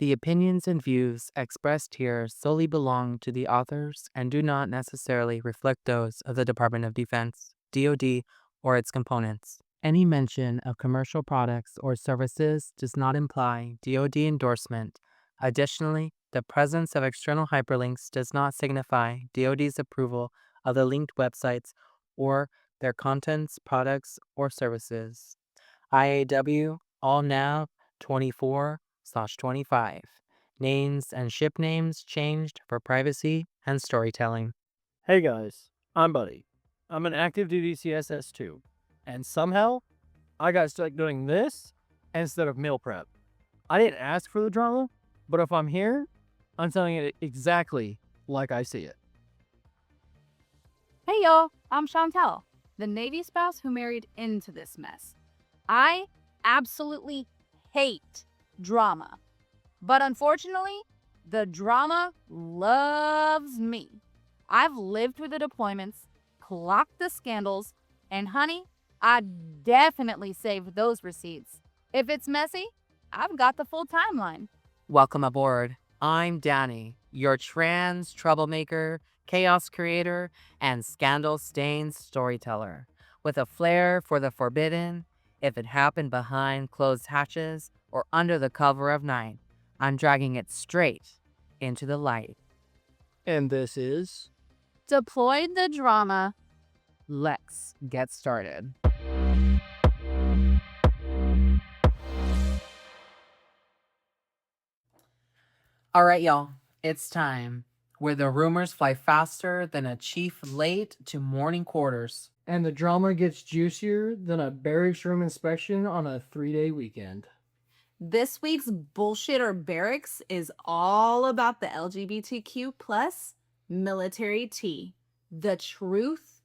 The opinions and views expressed here solely belong to the authors and do not necessarily reflect those of the Department of Defense, DoD, or its components. Any mention of commercial products or services does not imply DoD endorsement. Additionally, the presence of external hyperlinks does not signify DoD's approval of the linked websites or their contents, products, or services. IAW All Nav 24/25. Names and ship names changed for privacy and storytelling. Hey guys, I'm Buddy. I'm an active duty CSS too, and somehow I got stuck doing this instead of meal prep. I didn't ask for the drama, but if I'm here, I'm telling it exactly like I see it. Hey y'all, I'm Chantel, the Navy spouse who married into this mess. I absolutely hate drama, but unfortunately, the drama loves me. I've lived through the deployments, clocked the scandals, and honey, I definitely saved those receipts. If it's messy, I've got the full timeline. Welcome aboard. I'm Danny, your trans troublemaker, chaos creator, and scandal-stained storyteller. With a flair for the forbidden, if it happened behind closed hatches or under the cover of night, I'm dragging it straight into the light. And this is Deployed the drama. Let's get started. All right, y'all, it's time. Where the rumors fly faster than a chief late to morning quarters. and the drama gets juicier than a barracks room inspection on a 3-day weekend. This week's Bullshit or Barracks is all about the LGBTQ plus military tea, the truth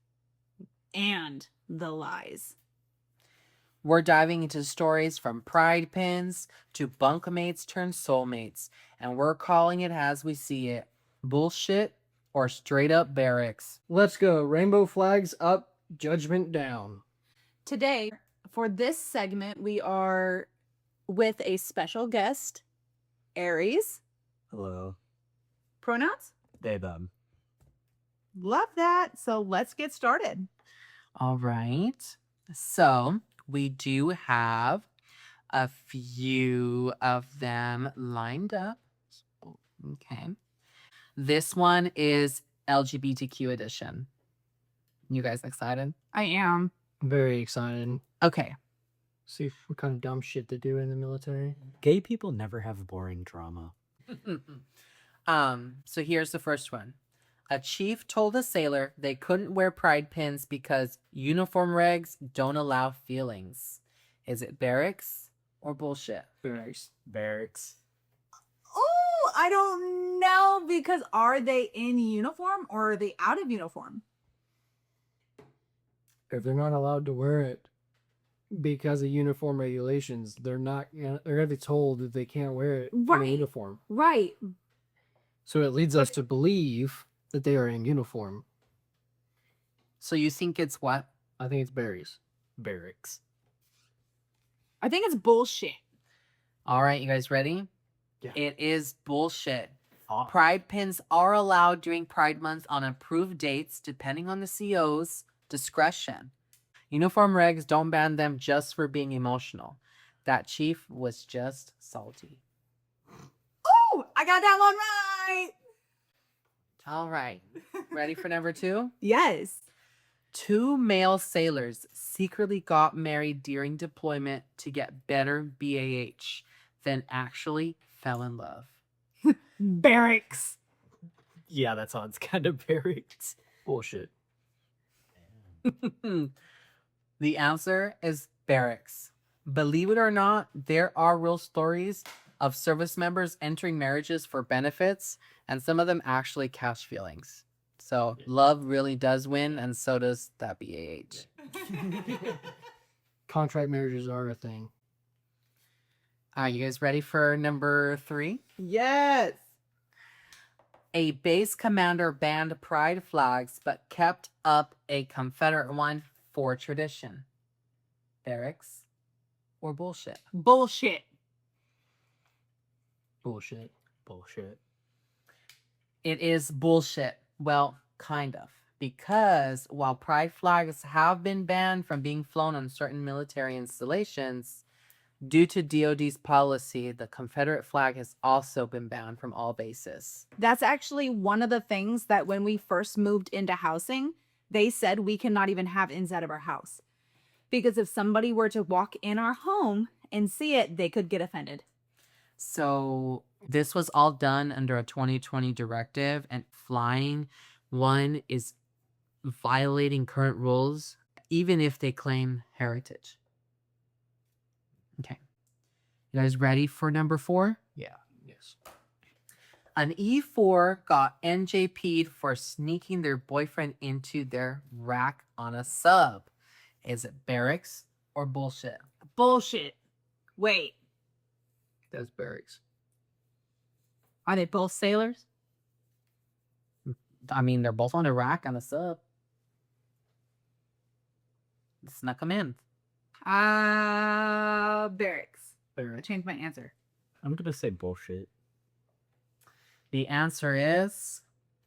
and the lies. We're diving into stories from pride pins to bunkmates turned soulmates, and we're calling it as we see it, bullshit or straight up barracks. Let's go. Rainbow flags up, judgment down. Today, for this segment, we are with a special guest, Aries. Hello. Pronouns? They, them. Love that. So let's get started. All right. So we do have a few of them lined up. Okay. This one is LGBTQ edition. You guys excited? I am. Very excited. Okay. See what kind of dumb shit they do in the military. Gay people never have boring drama. So here's the first one. A chief told a sailor they couldn't wear pride pins because uniform regs don't allow feelings. Is it barracks or bullshit? Barracks. Barracks. Oh, I don't know, because are they in uniform or are they out of uniform? If they're not allowed to wear it because of uniform regulations, they're gonna be told that they can't wear it in a Right. uniform. Right. So it leads us to believe that they are in uniform. So you think it's what? I think it's berries. Barracks. I think it's bullshit. All right, you guys ready? Yeah. It is bullshit. Ah. Pride pins are allowed during Pride Month on approved dates, depending on the CO's discretion. Uniform regs don't ban them just for being emotional. That chief was just salty. Oh, I got that one right. All right. Ready for number 2? Yes. 2 male sailors secretly got married during deployment to get better BAH, then actually fell in love. Barracks. Yeah, that sounds kind of barracks. Bullshit. The answer is barracks. Believe it or not, there are real stories of service members entering marriages for benefits, and some of them actually catch feelings. So love really does win, and so does that BAH. Contract marriages are a thing. Are you guys ready for number 3? Yes. A base commander banned pride flags but kept up a Confederate one for tradition. Barracks or bullshit? Bullshit. Bullshit. Bullshit. It is bullshit. Well, kind of. Because while pride flags have been banned from being flown on certain military installations, due to DoD's policy, the Confederate flag has also been banned from all bases. That's actually one of the things that when we first moved into housing, they said we cannot even have inside of our house. Because if somebody were to walk in our home and see it, they could get offended. So this was all done under a 2020 directive, and flying one is violating current rules, even if they claim heritage. Okay. You guys ready for number 4? Yeah. Yes. An E4 got NJP'd for sneaking their boyfriend into their rack on a sub. Is it barracks or bullshit? Bullshit. Wait, That's barracks. are they both sailors? I mean, they're both on a rack on a sub. Snuck them in. Barracks. I Barracks. changed my answer. I'm gonna say bullshit. The answer is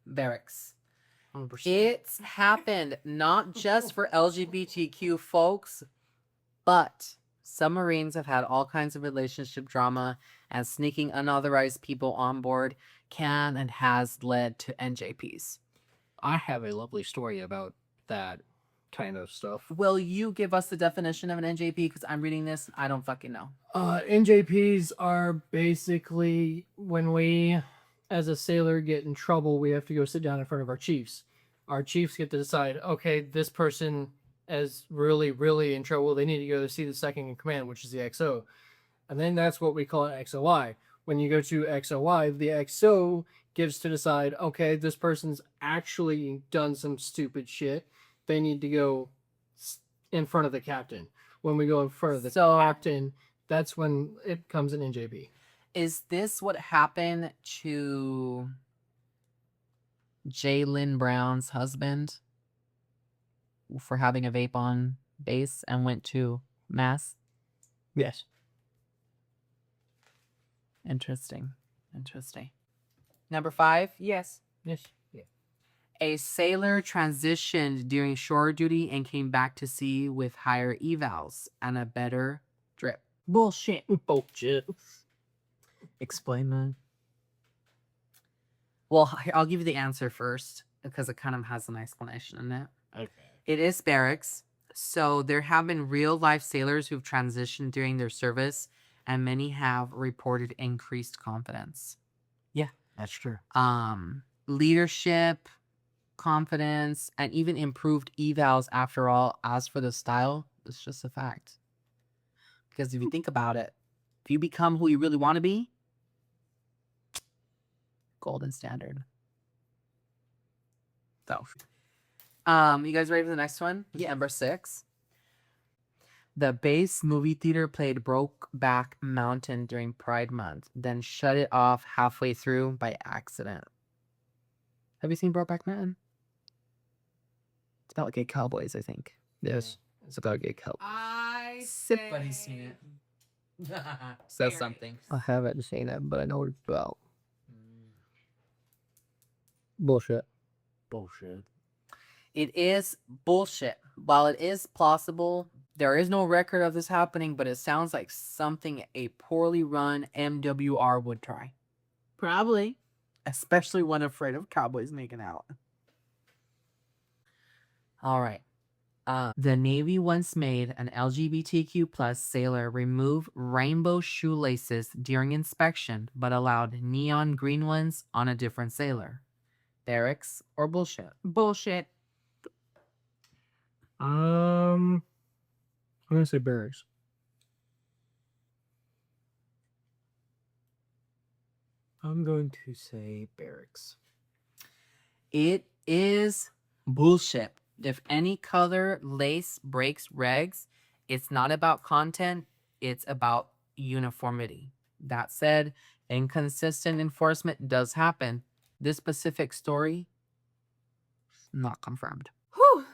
barracks. 100%. It's happened not just for LGBTQ folks, but some Marines have had all kinds of relationship drama, and sneaking unauthorized people on board can and has led to NJPs. I have a lovely story about that kind of stuff. Will you give us the definition of an NJP? Because I'm reading this, I don't fucking know. NJPs are basically when we, as a sailor, get in trouble, we have to go sit down in front of our chiefs. Our chiefs get to decide, okay, this person is really, really in trouble. They need to go to see the second in command, which is the XO. And then that's what we call an XOI. When you go to XOI, the XO gives to decide, okay, this person's actually done some stupid shit. They need to go in front of the captain. When we go in front of the captain, that's when it comes an NJP. Is this what happened to Jalen Brown's husband for having a vape on base and went to mass? Yes. Interesting. Number 5. Yes. Yes. Yeah. A sailor transitioned during shore duty and came back to sea with higher evals and a better drip. Bullshit. Bullshit. Explain that. Well, I'll give you the answer first because it kind of has an explanation in it. Okay. It is barracks. So there have been real life sailors who've transitioned during their service, and many have reported increased confidence. That's true. Leadership, confidence, and even improved evals. After all, as for the style, it's just a fact. Because if you think about it, if you become who you really want to be, golden standard. So, you guys ready for the next one? Yeah. Number 6. The base movie theater played Brokeback Mountain during Pride Month, then shut it off halfway through by accident. Have you seen Brokeback Mountain? It's about gay cowboys, I think. Yes. It's about gay cowboys. Somebody's seen it. Says something. I haven't seen it, but I know what it's about. Bullshit. Bullshit. It is bullshit. While it is plausible, there is no record of this happening, but it sounds like something a poorly run MWR would try. Probably. Especially when afraid of cowboys making out. All right. The Navy once made an LGBTQ plus sailor remove rainbow shoelaces during inspection, but allowed neon green ones on a different sailor. Barracks or bullshit? Bullshit. I'm gonna say barracks. I'm going to say barracks. It is bullshit. If any color lace breaks regs, it's not about content, it's about uniformity. That said, inconsistent enforcement does happen. This specific story, not confirmed. Whew.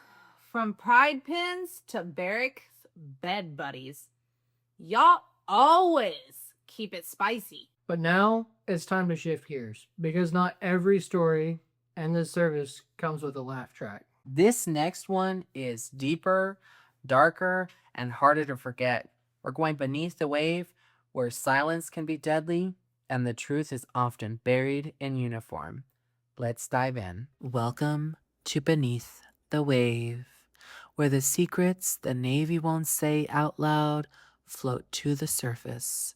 From pride pins to barracks bed buddies. Y'all always keep it spicy. But now it's time to shift gears because not every story and this service comes with a laugh track. This next one is deeper, darker, and harder to forget. We're going beneath the wave where silence can be deadly and the truth is often buried in uniform. Let's dive in. Welcome to Beneath the Wave, where the secrets the Navy won't say out loud float to the surface.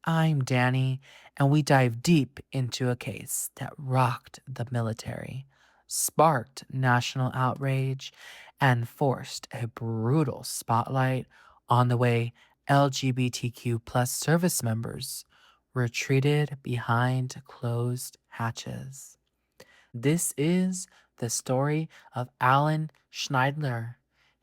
I'm Danny, and we dive deep into a case that rocked the military, sparked national outrage, and forced a brutal spotlight on the way LGBTQ plus service members were treated behind closed hatches. This is the story of Alan Schneidler,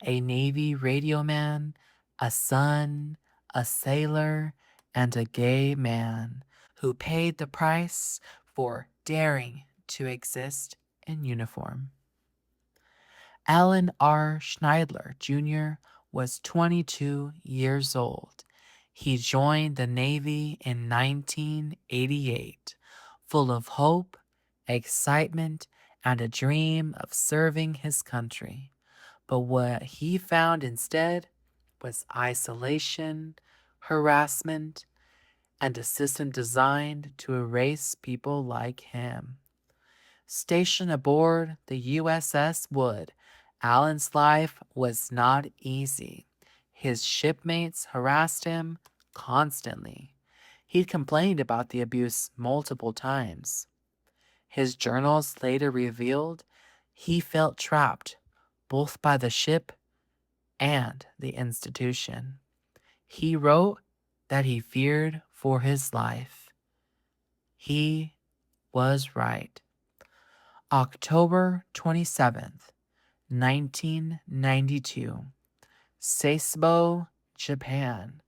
a Navy radio man, a son, a sailor, and a gay man who paid the price for daring to exist in uniform. Alan R. Schneidler Jr. was 22 years old. He joined the Navy in 1988, full of hope, excitement, and a dream of serving his country. But what he found instead was isolation, harassment, and a system designed to erase people like him. Stationed aboard the USS Wood, Alan's life was not easy. His shipmates harassed him constantly. He'd complained about the abuse multiple times. His journals later revealed he felt trapped both by the ship and the institution. He wrote that he feared for his life. He was right. October 27th, 1992, Sasebo, Japan.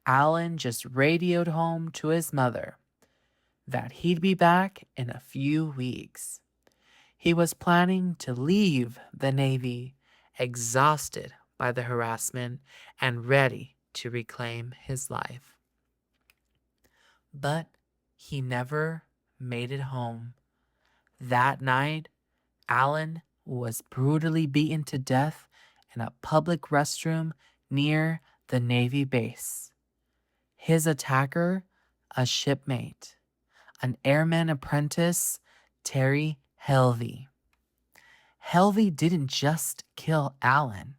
Alan just radioed home to his mother that he'd be back in a few weeks. He was planning to leave the Navy, exhausted by the harassment and ready to reclaim his life. But he never made it home. That night, Alan was brutally beaten to death in a public restroom near the Navy base. His attacker, a shipmate, an airman apprentice, Terry Helvey. Helvey didn't just kill Alan,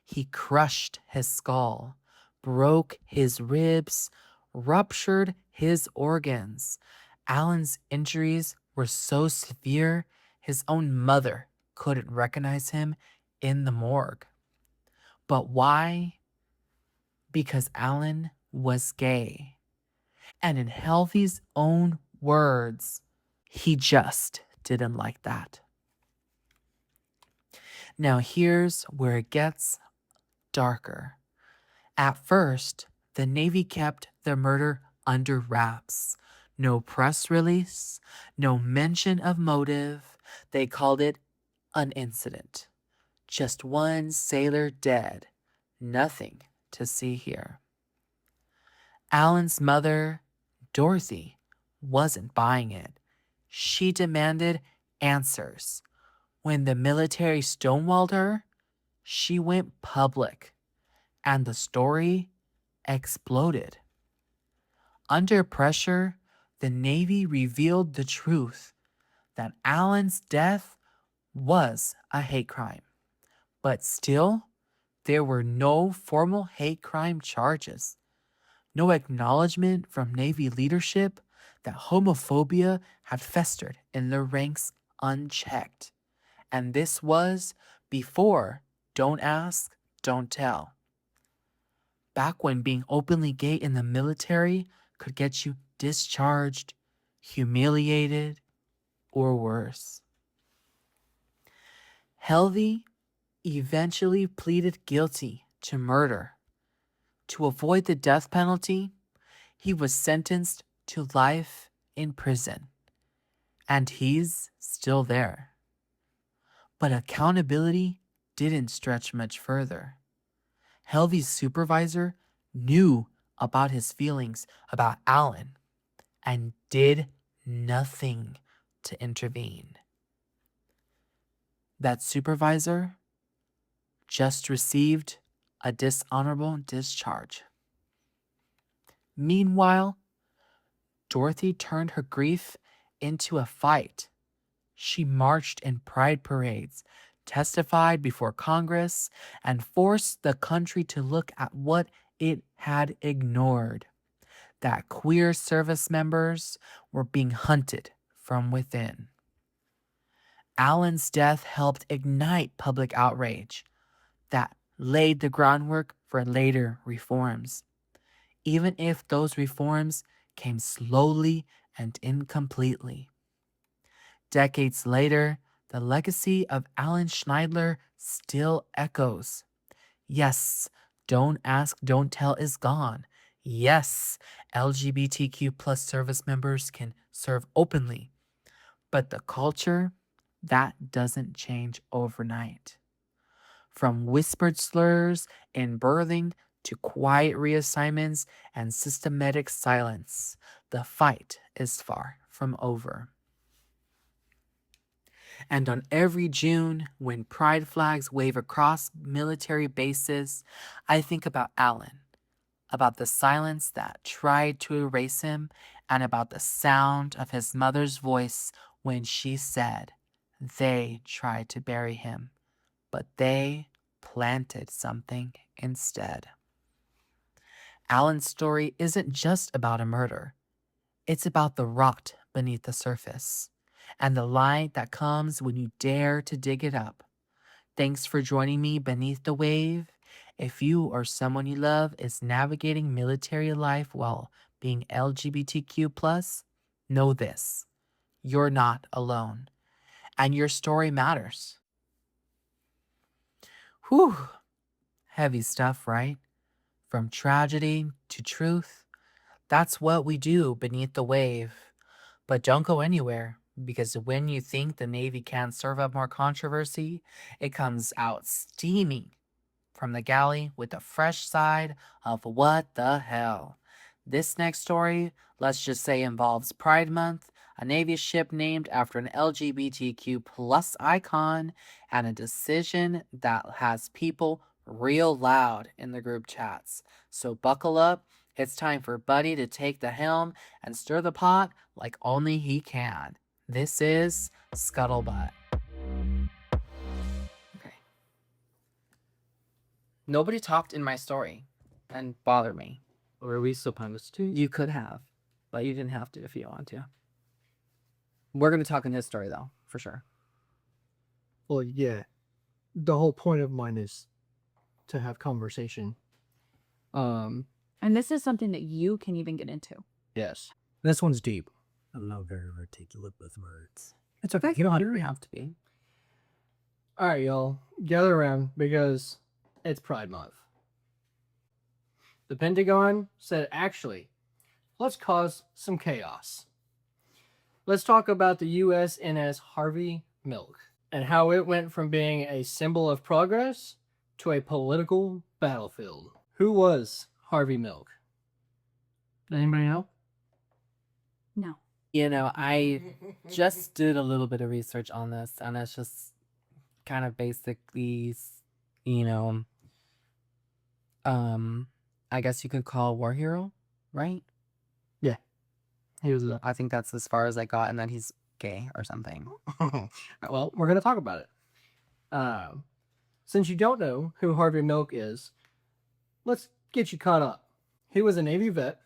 he crushed his skull, broke his ribs, ruptured his organs. Alan's injuries were so severe, his own mother couldn't recognize him in the morgue. But why? Because Alan was gay. And in Helvey's own words, he just didn't like that. Now here's where it gets darker. At first, the Navy kept the murder under wraps. No press release, no mention of motive. They called it an incident. Just one sailor dead. Nothing to see here. Alan's mother, Dorothy, wasn't buying it. She demanded answers. When the military stonewalled her, she went public, and the story exploded. Under pressure, the Navy revealed the truth that Alan's death was a hate crime. But still, there were no formal hate crime charges, no acknowledgement from Navy leadership that homophobia had festered in their ranks unchecked. And this was before Don't Ask, Don't Tell. Back when being openly gay in the military could get you discharged, humiliated, or worse. Helvey eventually pleaded guilty to murder. To avoid the death penalty, he was sentenced to life in prison. And he's still there. But accountability didn't stretch much further. Helvey's supervisor knew about his feelings about Alan, and did nothing to intervene. That supervisor just received a dishonorable discharge. Meanwhile, Dorothy turned her grief into a fight. She marched in pride parades, testified before Congress, and forced the country to look at what it had ignored, that queer service members were being hunted from within. Allen's death helped ignite public outrage that laid the groundwork for later reforms, even if those reforms came slowly and incompletely. Decades later, the legacy of Alan Schneidler still echoes. Yes, don't ask, don't tell is gone. Yes, LGBTQ plus service members can serve openly, but the culture, that doesn't change overnight. From whispered slurs in birthing to quiet reassignments and systematic silence, the fight is far from over. And on every June, when pride flags wave across military bases, I think about Alan, about the silence that tried to erase him, and about the sound of his mother's voice when she said, "They tried to bury him, but they planted something instead." Alan's story isn't just about a murder. It's about the rot beneath the surface and the light that comes when you dare to dig it up. Thanks for joining me beneath the wave. If you or someone you love is navigating military life while being LGBTQ+, know this. You're not alone. And your story matters. Whew. Heavy stuff, right? From tragedy to truth. That's what we do beneath the wave. But don't go anywhere, because when you think the Navy can't serve up more controversy, it comes out steaming from the galley with a fresh side of what the hell. This next story, let's just say, involves Pride Month, a Navy ship named after an LGBTQ plus icon, and a decision that has people real loud in the group chats. So buckle up. It's time for Buddy to take the helm and stir the pot like only he can. This is Scuttlebutt. Okay. Nobody talked in my story and bothered me. Were we supposed to? You could have, but you didn't have to if you want to. We're going to talk in his story, though, for sure. Well, yeah. The whole point of mine is to have conversation. And this is something that you can even get into. Yes. This one's deep. I'm not very articulate with words. It's okay. You don't really have to be. All right, y'all, gather around because it's Pride Month. The Pentagon said, actually, let's cause some chaos. Let's talk about the USNS Harvey Milk and how it went from being a symbol of progress to a political battlefield. Who was Harvey Milk? Does anybody know? No. You know, I just did a little bit of research on this, and it's just kind of basically, you know, I guess you could call a war hero, right? Yeah. He was I think that's as far as I got, and then he's gay or something. Well, we're going to talk about it. Since you don't know who Harvey Milk is, let's get you caught up. He was a Navy vet.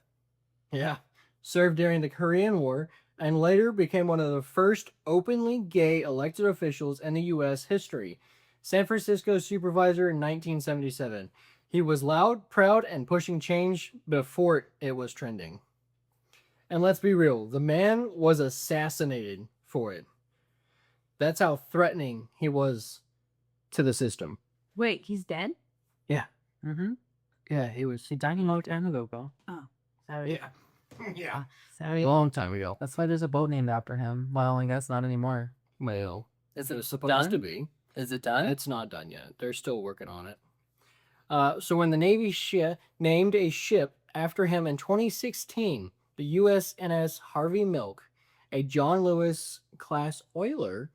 Yeah. Served during the Korean War and later became one of the first openly gay elected officials in the U.S. history. San Francisco supervisor in 1977. He was loud, proud, and pushing change before it was trending. And let's be real, the man was assassinated for it. That's how threatening he was to the system. Wait, he's dead? Yeah. Mm-hmm. Yeah, he was. He died a long time ago, bro. Oh. Sorry. Yeah. Yeah. Sorry. Long time ago. That's why there's a boat named after him. Well, I guess not anymore. Well, Is it it was supposed done? to be. Is it done? It's not done yet. They're still working on it. So when the Navy named a ship after him in 2016, the USNS Harvey Milk, a John Lewis class oiler,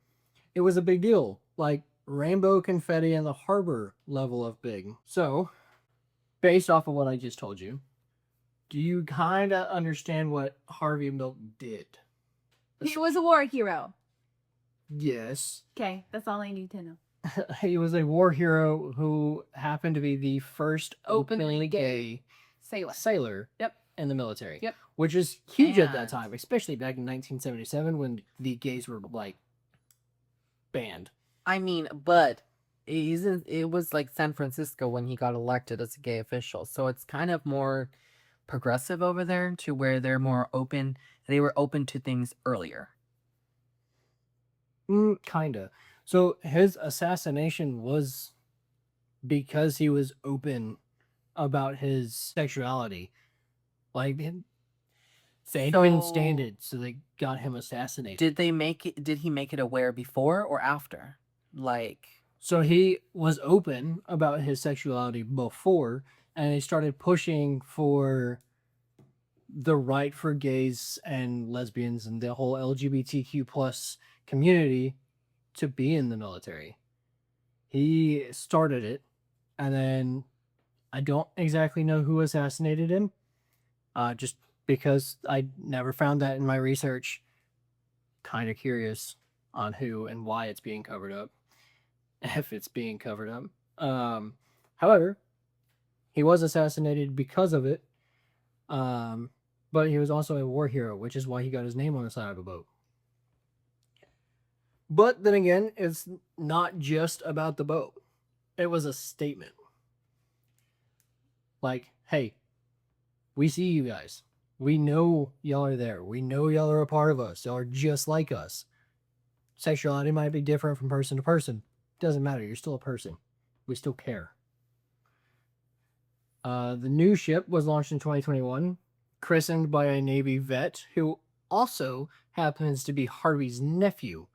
it was a big deal, like rainbow confetti in the harbor level of big. So, based off of what I just told you, do you kind of understand what Harvey Milk did? He was a war hero. Yes. Okay, that's all I need to know. He was a war hero who happened to be the first openly gay sailor Yep. in the military. Yep. Which is huge at that And- time, especially back in 1977 when the gays were like banned. I mean, but it was like San Francisco when he got elected as a gay official. So it's kind of more progressive over there to where they're more open. They were open to things earlier. Kinda. So his assassination was because he was open about his sexuality. Like they couldn't stand So- it, so they got him assassinated. Did he make it aware before or after? Like, So he was open about his sexuality before, and he started pushing for the right for gays and lesbians and the whole LGBTQ plus community to be in the military. He started it, and then I don't exactly know who assassinated him, just because I never found that in my research. Kind of curious on who and why it's being covered up, if it's being covered up. However, he was assassinated because of it, but he was also a war hero, which is why he got his name on the side of a boat. But then again, it's not just about the boat. It was a statement. Like, hey, we see you guys. We know y'all are there. We know y'all are a part of us. Y'all are just like us. Sexuality might be different from person to person. Doesn't matter. You're still a person. We still care. The new ship was launched in 2021, christened by a Navy vet who also happens to be Harvey's nephew.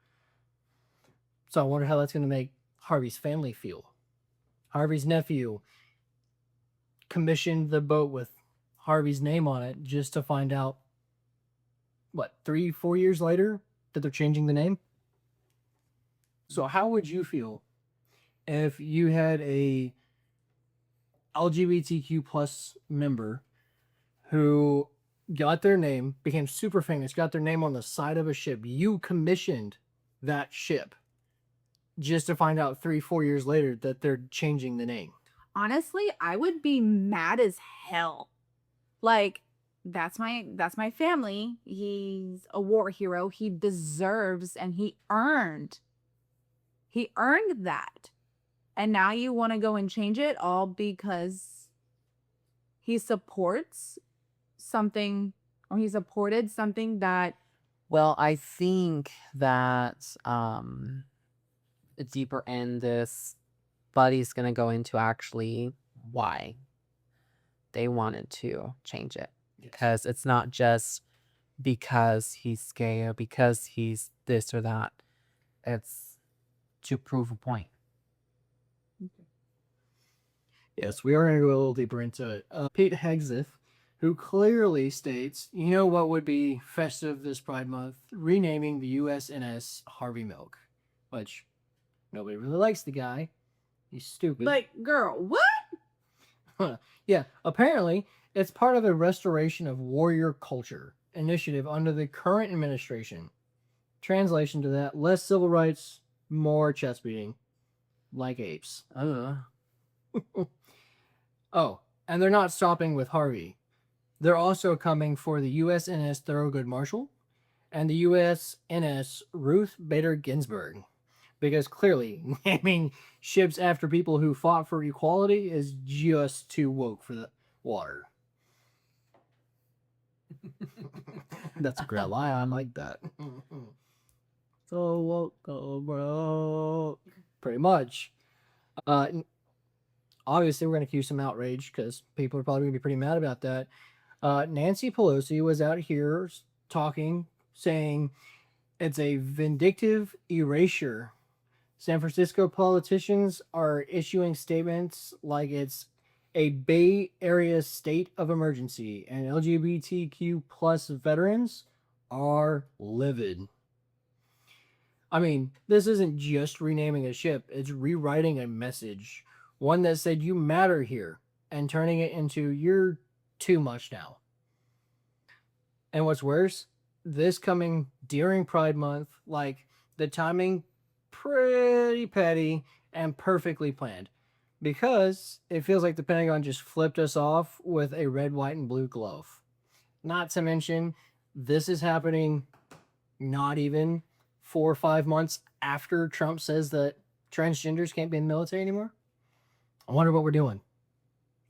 So I wonder how that's going to make Harvey's family feel. Harvey's nephew commissioned the boat with Harvey's name on it just to find out, what, 3-4 years later that they're changing the name? So how would you feel if you had a LGBTQ plus member who got their name, became super famous, got their name on the side of a ship? You commissioned that ship just to find out 3-4 years later that they're changing the name. Honestly, I would be mad as hell. Like, that's my family. He's a war hero. He deserves and he earned that. And now you want to go and change it all because he supports something, or he supported something that well, I think that deeper in this, Buddy's gonna go into actually why they wanted to change it. Because it's not just because he's gay or because he's this or that. It's to prove a point. Yes, we are going to go a little deeper into it. Pete Hegseth, who clearly states, you know what would be festive this Pride Month? Renaming the USNS Harvey Milk, which nobody really likes the guy. He's stupid. like, girl, what? Yeah, apparently it's part of a restoration of warrior culture initiative under the current administration. Translation to that, less civil rights, more chest beating. Like apes. Oh, and they're not stopping with Harvey. They're also coming for the USNS Thurgood Marshall and the USNS Ruth Bader Ginsburg. Because clearly, naming ships after people who fought for equality is just too woke for the water. That's a great lie. I like that. So woke, bro. Pretty much. Obviously, we're going to cue some outrage because people are probably going to be pretty mad about that. Nancy Pelosi was out here talking, saying it's a vindictive erasure. San Francisco politicians are issuing statements like it's a Bay Area state of emergency, and LGBTQ plus veterans are livid. I mean, this isn't just renaming a ship, it's rewriting a message. One that said you matter here, and turning it into you're too much now. And what's worse, this coming during Pride Month, like the timing pretty petty and perfectly planned. Because it feels like the Pentagon just flipped us off with a red, white, and blue glove. Not to mention, this is happening not even 4 or 5 months after Trump says that transgenders can't be in the military anymore. I wonder what we're doing.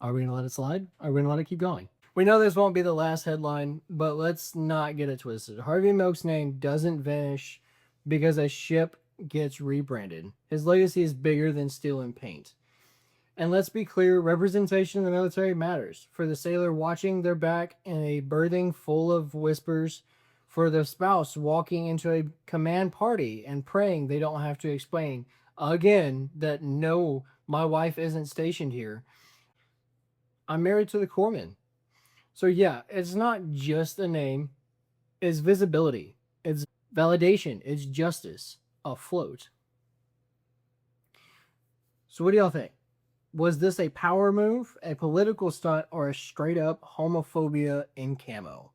Are we going to let it slide? Are we going to let it keep going? We know this won't be the last headline, but let's not get it twisted. Harvey Milk's name doesn't vanish because a ship gets rebranded. His legacy is bigger than steel and paint. And let's be clear, representation in the military matters. For the sailor watching their back in a berthing full of whispers, for the spouse walking into a command party and praying they don't have to explain again that no, my wife isn't stationed here. I'm married to the corpsman. So yeah, it's not just a name, it's visibility, it's validation, it's justice afloat. So what do y'all think? Was this a power move, a political stunt, or a straight up homophobia in camo?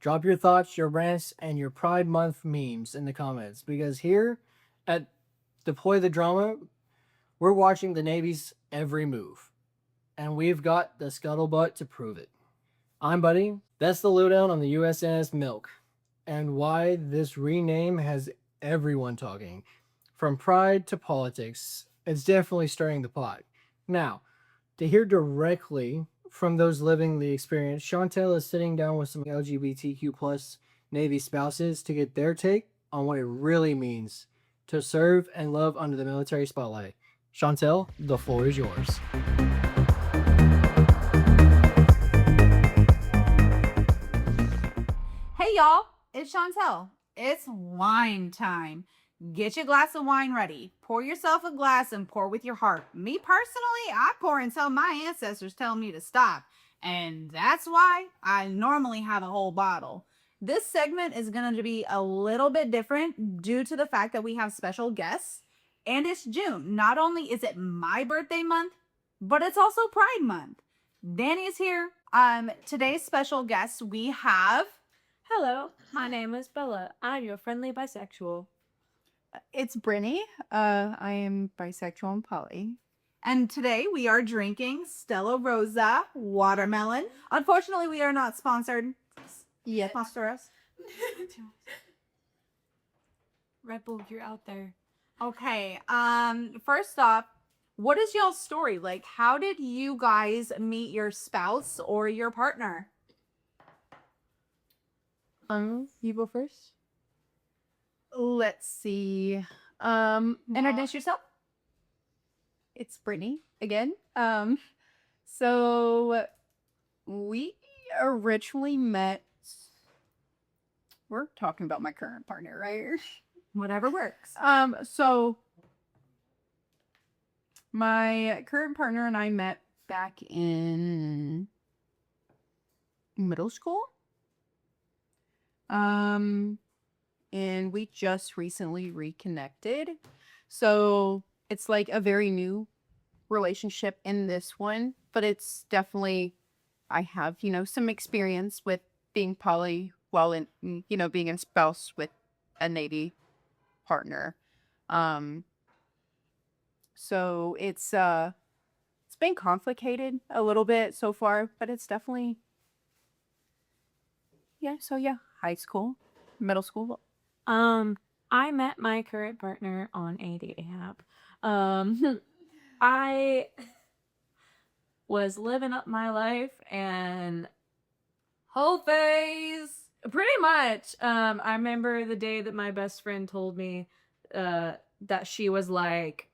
Drop your thoughts, your rants, and your Pride Month memes in the comments, because here at Deploy the Drama, we're watching the Navy's every move, and we've got the scuttlebutt to prove it. I'm Buddy. That's the lowdown on the USNS Milk, and why this rename has everyone talking. From pride to politics, it's definitely stirring the pot. Now, to hear directly from those living the experience, Chantel is sitting down with some LGBTQ plus Navy spouses to get their take on what it really means to serve and love under the military spotlight. Chantel, the floor is yours. Hey y'all, it's Chantel. It's wine time. Get your glass of wine ready. Pour yourself a glass and pour with your heart. Me personally, I pour until my ancestors tell me to stop. And that's why I normally have a whole bottle. This segment is going to be a little bit different due to the fact that we have special guests. And it's June. Not only is it my birthday month, but it's also Pride Month. Danny is here. Today's special guests, we have... Hello, my name is Bella. I'm your friendly bisexual. It's Brittany. I am bisexual and poly. And today we are drinking Stella Rosa watermelon. Unfortunately, we are not sponsored. Yes. Sponsor us. Red Bull, you're out there. Okay. First off, what is y'all's story? Like, how did you guys meet your spouse or your partner? You go first. Let's see. Introduce yourself. It's Brittany again. So we originally met. We're talking about my current partner, right? Whatever works. So my current partner and I met back in middle school. And we just recently reconnected. So it's like a very new relationship in this one, but it's definitely, I have, some experience with being poly while in, being in spouse with a Navy partner. So it's been complicated a little bit so far, but it's definitely, high school, middle school. I met my current partner on a dating app. I was living up my life and whole phase, pretty much. I remember the day that my best friend told me that she was like,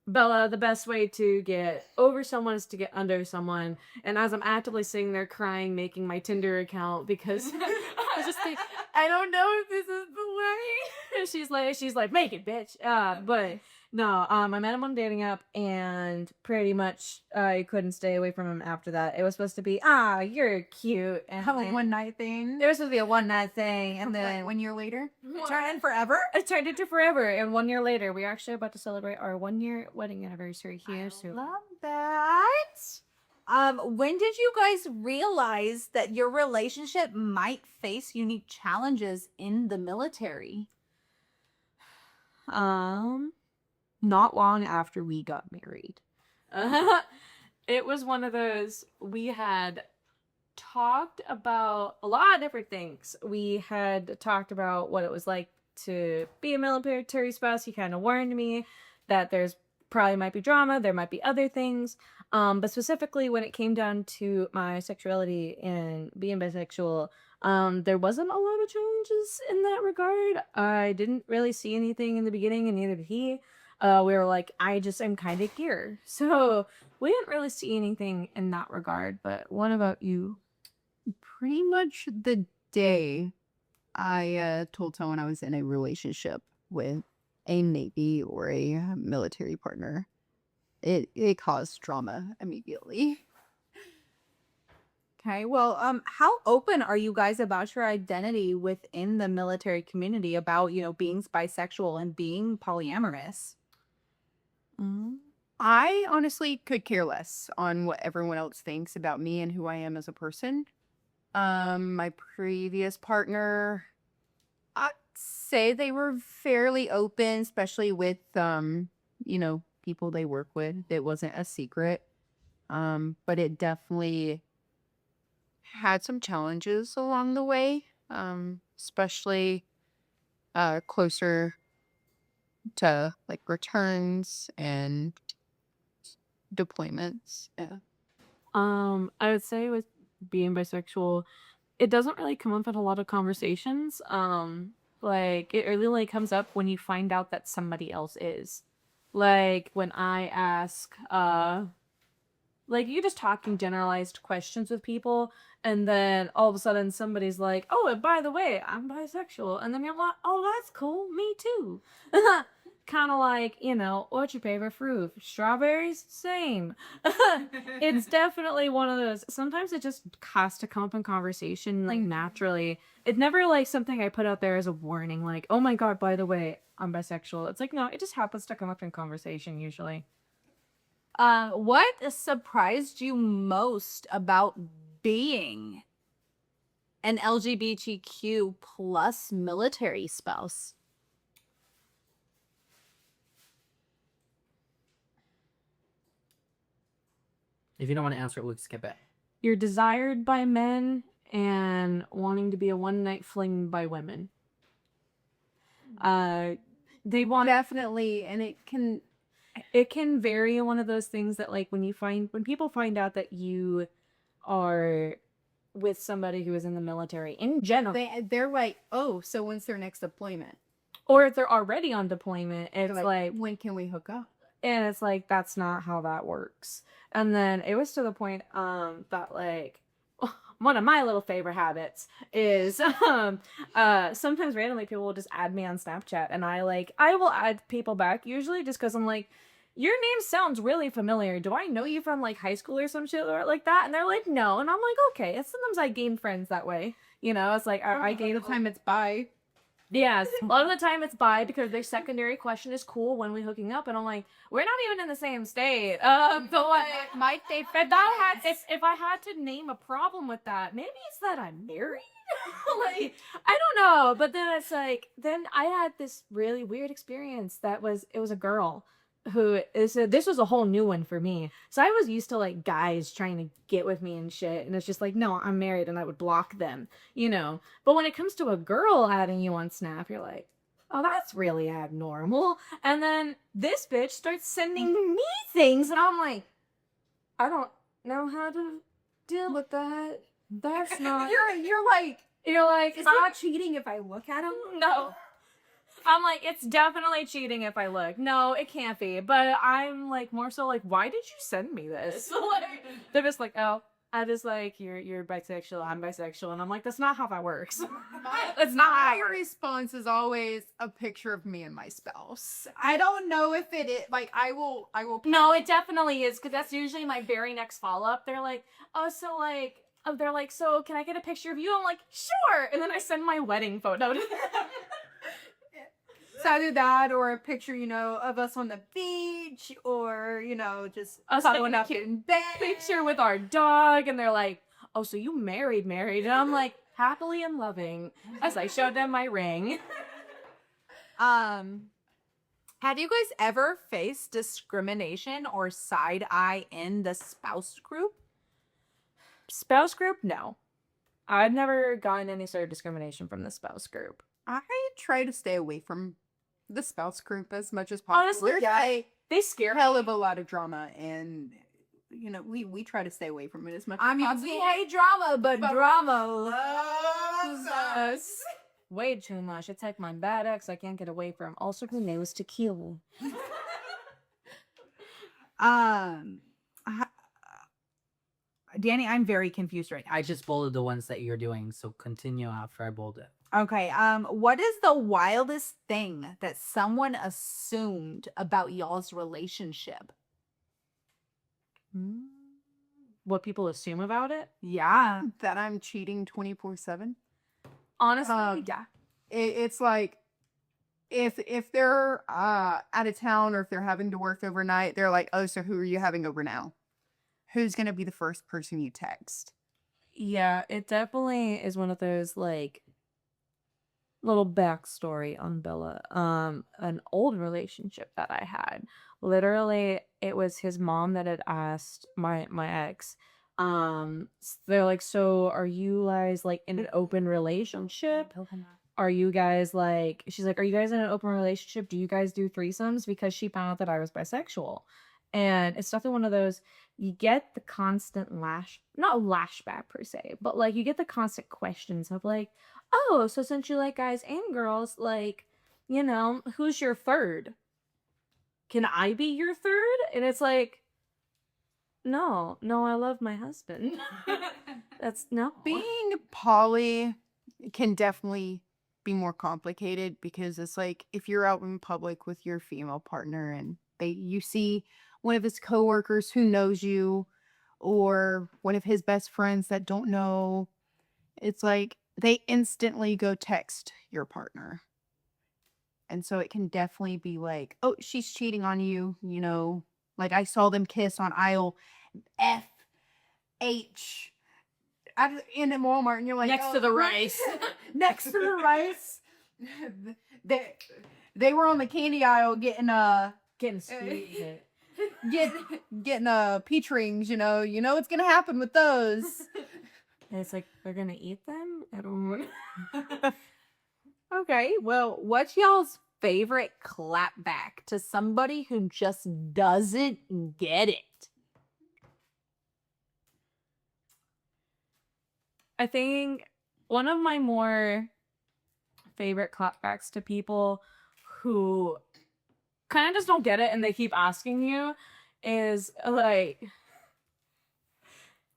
Bella, the best way to get over someone is to get under someone. And as I'm actively sitting there crying, making my Tinder account because I was just thinking, I don't know if this is the way. And she's like, make it, bitch. But No, I met him on a dating app, and pretty much I couldn't stay away from him after that. It was supposed to be, you're cute, and Have a one night thing. it was supposed to be a one night thing, and then Like 1 year later. Turn in forever? it turned into forever. And 1 year later, we're actually about to celebrate our 1 year wedding anniversary here. So Love that. When did you guys realize that your relationship might face unique challenges in the military? not long after we got married. It was one of those, we had talked about a lot of different things. We had talked about what it was like to be a military spouse. He kind of warned me that there's probably might be drama, there might be other things. But specifically when it came down to my sexuality and being bisexual, there wasn't a lot of challenges in that regard. I didn't really see anything in the beginning, and neither did he. We were like, I just am kind of here. So we didn't really see anything in that regard. But what about you? Pretty much the day I told someone I was in a relationship with a Navy or a military partner, it caused drama immediately. Okay, well, how open are you guys about your identity within the military community about, being bisexual and being polyamorous? I honestly could care less on what everyone else thinks about me and who I am as a person. My previous partner, I'd say they were fairly open, especially with people they work with. It wasn't a secret. But it definitely had some challenges along the way. Especially closer to like returns and deployments. Yeah. I would say with being bisexual, it doesn't really come up in a lot of conversations. Like it really comes up when you find out that somebody else is. Like when I ask, like you just talking generalized questions with people, and then all of a sudden somebody's like, "Oh, and by the way, I'm bisexual," and then you're like, "Oh, that's cool, me too." Kind of like, what's your favorite fruit? Strawberries? Same. It's definitely one of those. Sometimes it just has to come up in conversation, like naturally. It's never like something I put out there as a warning, like, "Oh my God, by the way, I'm bisexual." It's like, no, it just happens to come up in conversation usually. What surprised you most about being an LGBTQ plus military spouse? If you don't want to answer it, we'll skip it. You're desired by men and wanting to be a one night fling by women. They want Definitely, and it can vary in one of those things that like when people find out that you are with somebody who is in the military in general, they're like, oh, so when's their next deployment? or if they're already on deployment, it's They're like, when can we hook up? and it's like that's not how that works. And then it was to the point that like one of my little favorite habits is sometimes randomly people will just add me on Snapchat, and I will add people back usually just because I'm like, your name sounds really familiar. Do I know you from like high school or some shit like that? And they're like, no. And I'm like, okay. And sometimes I gain friends that way. It's like I gain the time it's bi. Yes, a lot of the time it's bi because their secondary question is cool when we hooking up, and I'm like, we're not even in the same state. So like, Might they if I had to name a problem with that, maybe it's that I'm married. Like, I don't know, but then it's like, then I had this really weird experience it was a girl who this was a whole new one for me. So I was used to like guys trying to get with me and shit, and it's just like, no, I'm married, and I would block them, But when it comes to a girl adding you on Snap, you're like, oh, that's really abnormal. And then this bitch starts sending me things, and I'm like, I don't know how to deal with that. That's not. you're like, It's not cheating if I look at him? No. I'm like, it's definitely cheating if I look. No, it can't be. But I'm like, more so like, why did you send me this? Like, they're just like, oh, I just like you're bisexual, I'm bisexual, and I'm like, that's not how that works. That's not how My it works. response is always a picture of me and my spouse. I don't know if it is like I will No, it definitely is, because that's usually my very next follow up. They're like, oh, so like, they're like, so can I get a picture of you? I'm like, sure, and then I send my wedding photo to them. It's either that or a picture, of us on the beach or, just Us cuddling taking a up cute in bed. picture with our dog, and they're like, oh, so you married, and I'm like, happily and loving, as I showed them my ring. Have you guys ever faced discrimination or side eye in the spouse group? Spouse group, no. I've never gotten any sort of discrimination from the spouse group. I try to stay away from the spouse group as much as possible. Honestly, There's yeah. a They scare me. hell of a lot of drama, and we try to stay away from it as much I as mean, possible. we hate drama, but drama loves us. Way too much. It's like my bad ex I can't get away from. Also, who knows tequila? Danny, I'm very confused right now. I just bolded the ones that you're doing, so continue after I bold it. Okay, what is the wildest thing that someone assumed about y'all's relationship? What people assume about it? Yeah. That I'm cheating 24/7. Honestly, Yeah. It's like if they're out of town or if they're having to work overnight, they're like, oh, so who are you having over now? Who's gonna be the first person you text? yeah, it definitely is one of those like little backstory on Bella. An old relationship that I had. Literally, it was his mom that had asked my ex. They're like, so are you guys like in an open relationship? Are you guys like? She's like, are you guys in an open relationship? Do you guys do threesomes? Because she found out that I was bisexual, and it's definitely one of those. You get the constant not lashback per se, but like you get the constant questions of like, oh, so since you like guys and girls, like, who's your third? Can I be your third? And it's like, no, I love my husband. That's no. Being poly can definitely be more complicated because it's like if you're out in public with your female partner and you see one of his coworkers who knows you or one of his best friends that don't know, it's like they instantly go text your partner. And so it can definitely be like, oh, she's cheating on you, like I saw them kiss on aisle F H in a Walmart, and you're like, Next to the rice. next to the rice. They were on the candy aisle getting Getting sweet. getting peach rings. You know what's gonna happen with those. And it's like, they're gonna eat them? I don't Okay, well, what's y'all's favorite clapback to somebody who just doesn't get it? I think one of my more favorite clapbacks to people who kind of just don't get it and they keep asking you is like,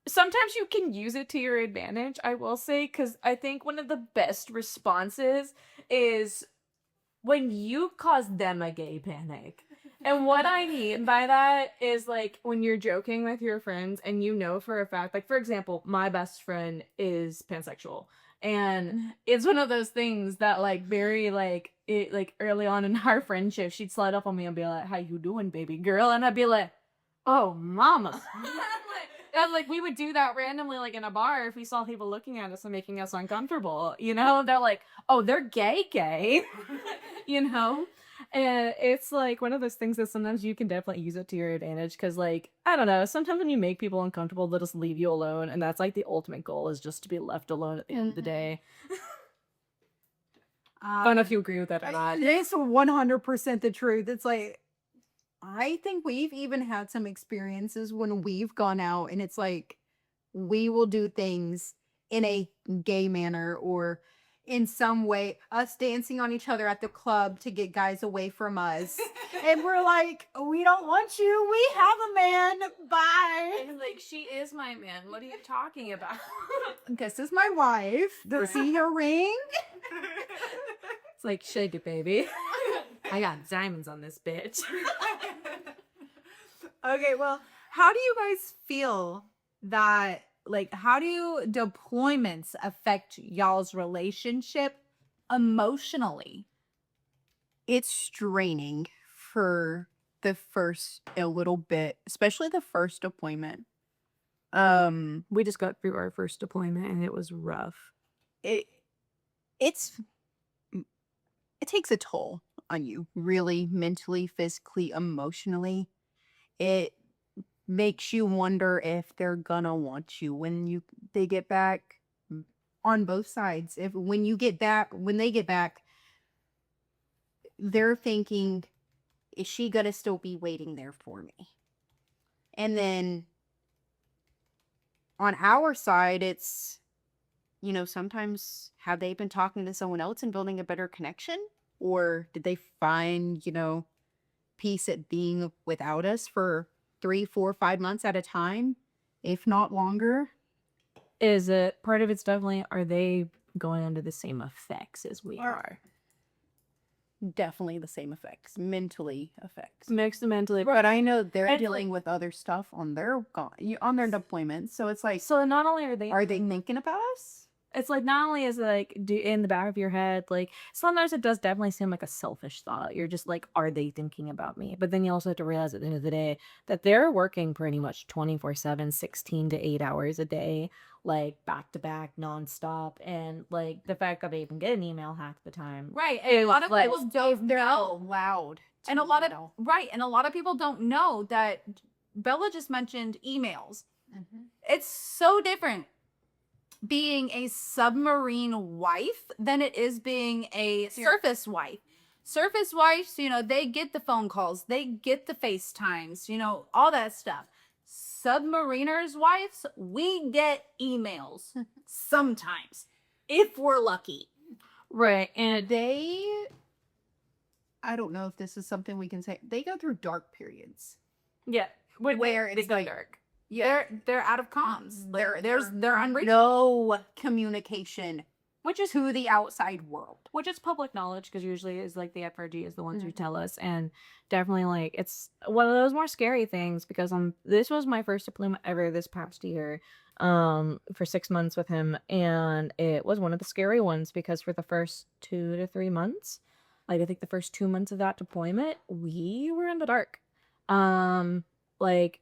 sometimes you can use it to your advantage, I will say, because I think one of the best responses is when you cause them a gay panic. And what I mean by that is like when you're joking with your friends and you know for a fact, like for example, my best friend is pansexual. And it's one of those things that like very like it like early on in our friendship, she'd slide up on me and be like, how you doing, baby girl? And I'd be like, oh mama. And like we would do that randomly like in a bar if we saw people looking at us and making us uncomfortable, they're like, oh, they're gay. And it's like one of those things that sometimes you can definitely use it to your advantage because like I don't know, sometimes when you make people uncomfortable they'll just leave you alone, and that's like the ultimate goal is just to be left alone at the end of the day. I don't know if you agree with that or not. It's 100% the truth. It's like I think we've even had some experiences when we've gone out and it's like we will do things in a gay manner or in some way, us dancing on each other at the club to get guys away from us. And we're like, we don't want you. We have a man. Bye. And like, she is my man. What are you talking about? This is my wife. See her ring? It's like, shake it, baby. I got diamonds on this bitch. Okay, well, how do you guys feel that, like, how do deployments affect y'all's relationship emotionally? It's straining for the first a little bit, especially the first deployment. We just got through our first deployment and it was rough. It it's it takes a toll on you, really, mentally, physically, emotionally. It makes you wonder if they're gonna want you when they get back, on both sides. If when they get back, they're thinking, is she gonna still be waiting there for me? And then on our side, it's, sometimes have they been talking to someone else and building a better connection? Or did they find, peace at being without us for 3, 4, 5 months at a time, if not longer? Is it part of it's definitely, are they going under the same effects as we are? Definitely the same effects, mentally effects. Mixed mentally. But I know they're It's dealing with other stuff on their deployments, so it's like, So not only are they thinking about us? it's like, not only is it like in the back of your head, like sometimes it does definitely seem like a selfish thought. You're just like, are they thinking about me? But then you also have to realize at the end of the day that they're working pretty much 24/7, 16 to 8 hours a day, like back to back, nonstop. And like the fact that they even get an email half the time. Right. And a lot of like- people don't They're know. allowed. And a lot of know. right, and a lot of people don't know that Bella just mentioned emails. It's so different being a submarine wife than it is being a surface wife. Surface wives, they get the phone calls, they get the FaceTimes, all that stuff. Submariners wives, we get emails sometimes if we're lucky. Right. And I don't know if this is something we can say. They go through dark periods. yeah, Where it's it's like, dark. They're out of comms. They're unreachable. no communication Which is to the outside world. which is public knowledge, because usually is like the FRG is the ones who tell us. And definitely like it's one of those more scary things, because this was my first deployment ever this past year, for 6 months with him, and it was one of the scary ones, because for the first 2 to 3 months, like I think the first 2 months of that deployment, we were in the dark. Like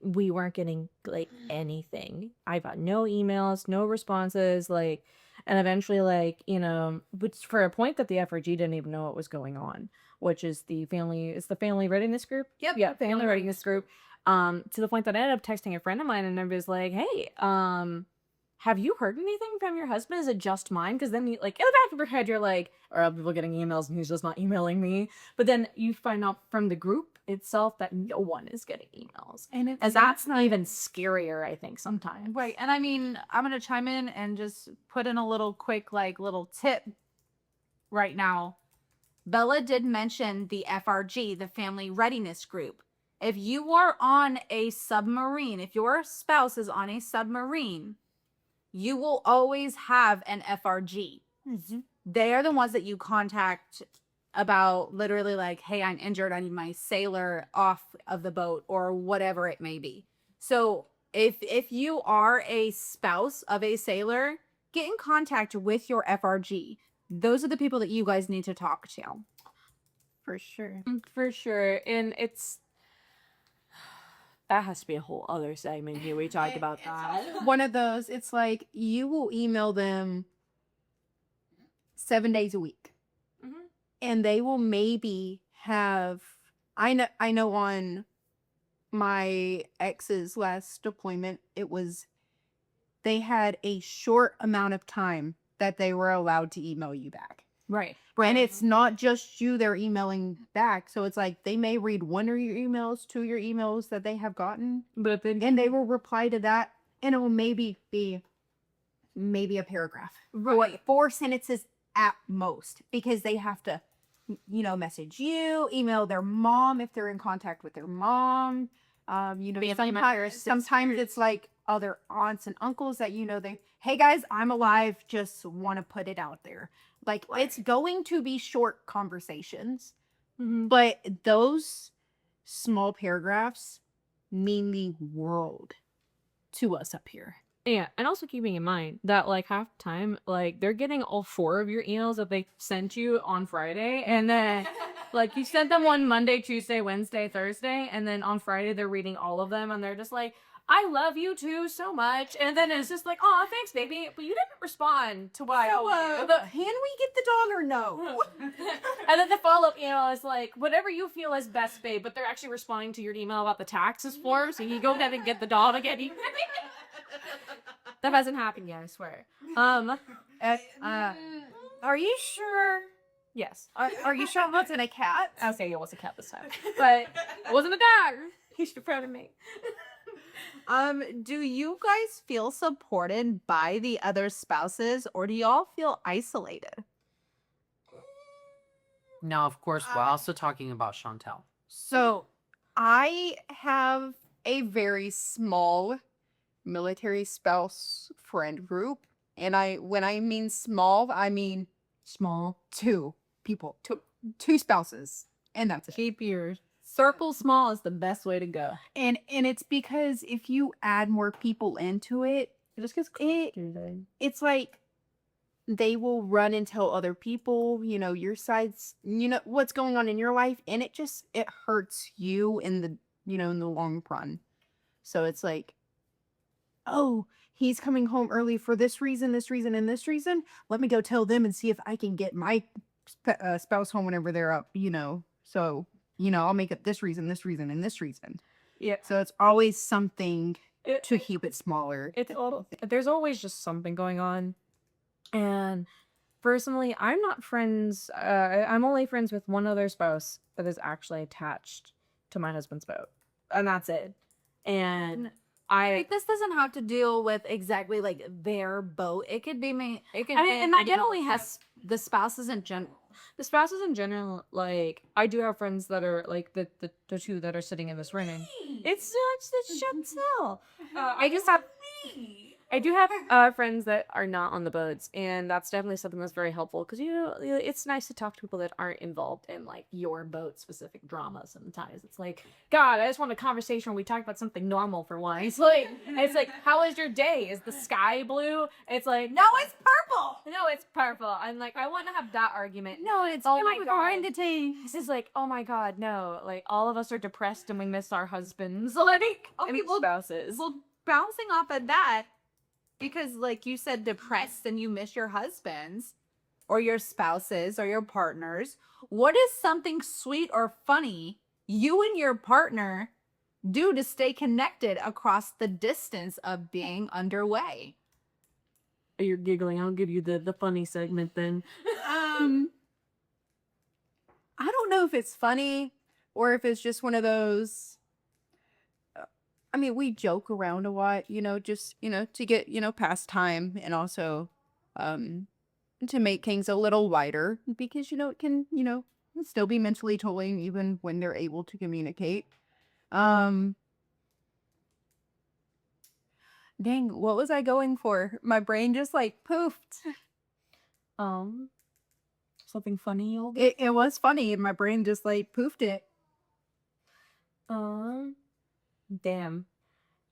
we weren't getting like anything. I got no emails, no responses, like. And eventually, like, which for a point that the FRG didn't even know what was going on, which is the family readiness group. Yep. Yeah, family readiness group. To the point that I ended up texting a friend of mine, and I was like, hey, have you heard anything from your husband? Is it just mine? Because then you, like, in the back of your head, you're like, are other people getting emails and he's just not emailing me? But then you find out from the group itself that no one is getting emails. And that's not even scarier, I think, sometimes. Right. And I mean, I'm going to chime in and just put in a little quick, little tip right now. Bella did mention the FRG, the Family Readiness Group. If you are on a submarine, if your spouse is on a submarine, you will always have an FRG. They are the ones that you contact about literally like, hey, I'm injured. I need my sailor off of the boat or whatever it may be. So if you are a spouse of a sailor, get in contact with your FRG. Those are the people that you guys need to talk to. For sure. For sure. And that has to be a whole other segment here. We talked about that. One of those, it's like you will email them 7 days a week. And they will maybe have, I know on my ex's last deployment, they had a short amount of time that they were allowed to email you back. Right. And it's not just you they're emailing back. So it's like they may read one of your emails, 2 of your emails that they have gotten, But then and they will reply to that, and it will maybe be maybe a paragraph. Right. 4 sentences at most, because they have to, message you, email their mom if they're in contact with their mom. Sometimes it's like other aunts and uncles that, hey guys, I'm alive, just want to put it out there. Like, it's going to be short conversations, but those small paragraphs mean the world to us up here. Yeah, and also keeping in mind that like half the time, like they're getting all 4 of your emails that they sent you on Friday, and then like you sent them on Monday, Tuesday, Wednesday, Thursday, and then on Friday they're reading all of them, and they're just like, "I love you too so much," and then it's just like, "Oh, thanks, baby," but you didn't respond to why. Can we get the dog or no? And then the follow-up email is like, "Whatever you feel is best, babe," but they're actually responding to your email about the taxes form, so you go ahead and get the dog again. That hasn't happened yet, I swear. Are you sure? Yes. Are you sure it wasn't a cat? I'll say it was a cat this time, but it wasn't a dog. You should be proud of me. Do you guys feel supported by the other spouses, or do y'all feel isolated? Now, of course, we're also talking about Chantel. So, I have a very small military spouse friend group, and when I mean small, I mean small. 2 people, 2 spouses, and that's it. Keep your circle small is the best way to go. And it's because if you add more people into it, It just gets it's like they will run and tell other people, your sides, what's going on in your life, and it hurts you in the in the long run. So it's like, oh, he's coming home early for this reason, and this reason. Let me go tell them and see if I can get my spouse home whenever they're up, So, I'll make it this reason, and this reason. Yeah. So it's always something to keep it smaller. There's always just something going on. And personally, I'm not friends. I'm only friends with one other spouse that is actually attached to my husband's boat, and that's it. And Like, this doesn't have to deal with exactly like their boat. It could be me. It could. and I get only has the spouses in general. the spouses in general, like I do have friends that are like the 2 that are sitting in this room. It's Chantel. I do have friends that are not on the boats, and that's definitely something that's very helpful because it's nice to talk to people that aren't involved in like your boat specific drama. Sometimes it's like, God, I just want a conversation where we talk about something normal for once. Like, it's like, how is your day? Is the sky blue? It's like, No, it's purple. no, it's purple. I'm like, I want to have that argument. No, it's Oh my God. identity. This is like, oh my God, no. Like, all of us are depressed and we miss our husbands. Like, Okay, well, spouses. Well, bouncing off of that, because like you said, depressed and you miss your husbands or your spouses or your partners, what is something sweet or funny you and your partner do to stay connected across the distance of being underway? You're giggling. I'll give you the funny segment then. I don't know if it's funny or if it's just one of those. I mean, we joke around a lot, just, to get, past time, and also to make things a little lighter because, it can, still be mentally tolling even when they're able to communicate. Dang, what was I going for? My brain just like poofed. Something funny, It was funny, and my brain just like poofed it. Damn.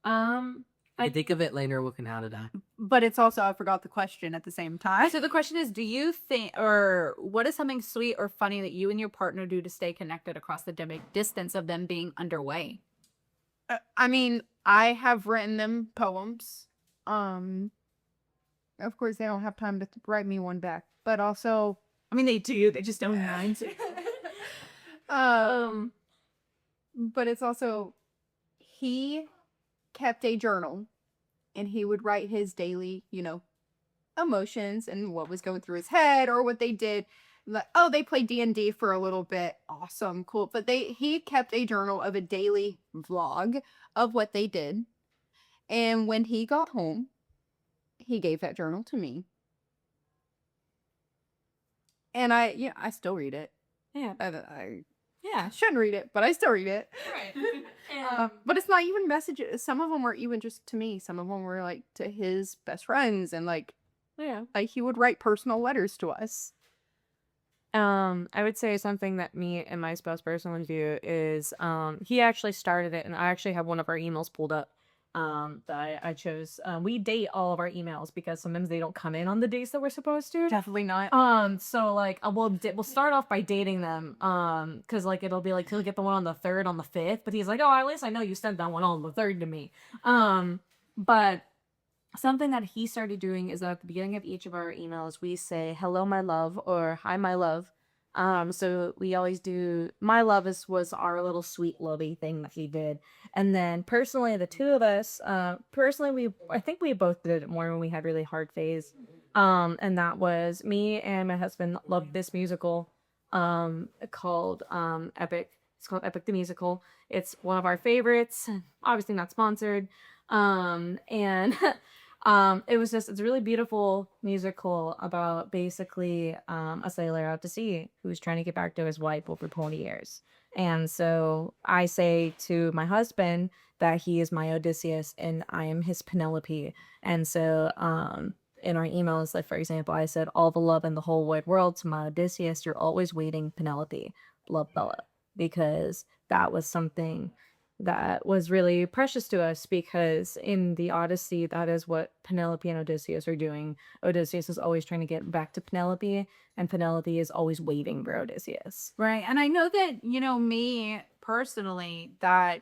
If you think of it later, we can add it on. But it's also, I forgot the question at the same time. So the question is, do you think, or what is something sweet or funny that you and your partner do to stay connected across the distance of them being underway? I mean, I have written them poems. Of course, they don't have time to write me one back, but also, I mean, they do. They just don't mind to. But it's also, he kept a journal, and he would write his daily, emotions and what was going through his head or what they did. Like, oh, they played D&D for a little bit. Awesome, cool. But he kept a journal of a daily vlog of what they did. And when he got home, he gave that journal to me. And I still read it. Yeah. I shouldn't read it, but I still read it. Right. But it's not even messages. Some of them were even just to me. Some of them were like to his best friends, and like he would write personal letters to us. I would say something that me and my spouse personally do is he actually started it, and I actually have one of our emails pulled up that I chose. We date all of our emails because sometimes they don't come in on the days that we're supposed to. Definitely not. So like we'll start off by dating them because like it'll be like he'll get the one on the 3rd, on the 5th, but he's like, oh, at least I know you sent that one on the 3rd to me. But something that he started doing is that at the beginning of each of our emails, we say, hello, my love, or hi, my love. So we always do, my love was our little sweet lovey thing that he did. And then personally, the two of us, I think we both did it more when we had really hard phase. And that was me and my husband loved this musical, called, Epic. It's called Epic the Musical. It's one of our favorites, obviously not sponsored. And it's a really beautiful musical about basically a sailor out to sea who's trying to get back to his wife over 20 years. And so I say to my husband that he is my Odysseus and I am his Penelope. And so in our emails, like for example, I said, all the love in the whole wide world to my Odysseus, you're always waiting, Penelope. Love, Bella. Because that was something that was really precious to us, because in the Odyssey, that is what Penelope and Odysseus are doing. Odysseus is always trying to get back to Penelope, and Penelope is always waiting for Odysseus. Right. And I know that, me personally, that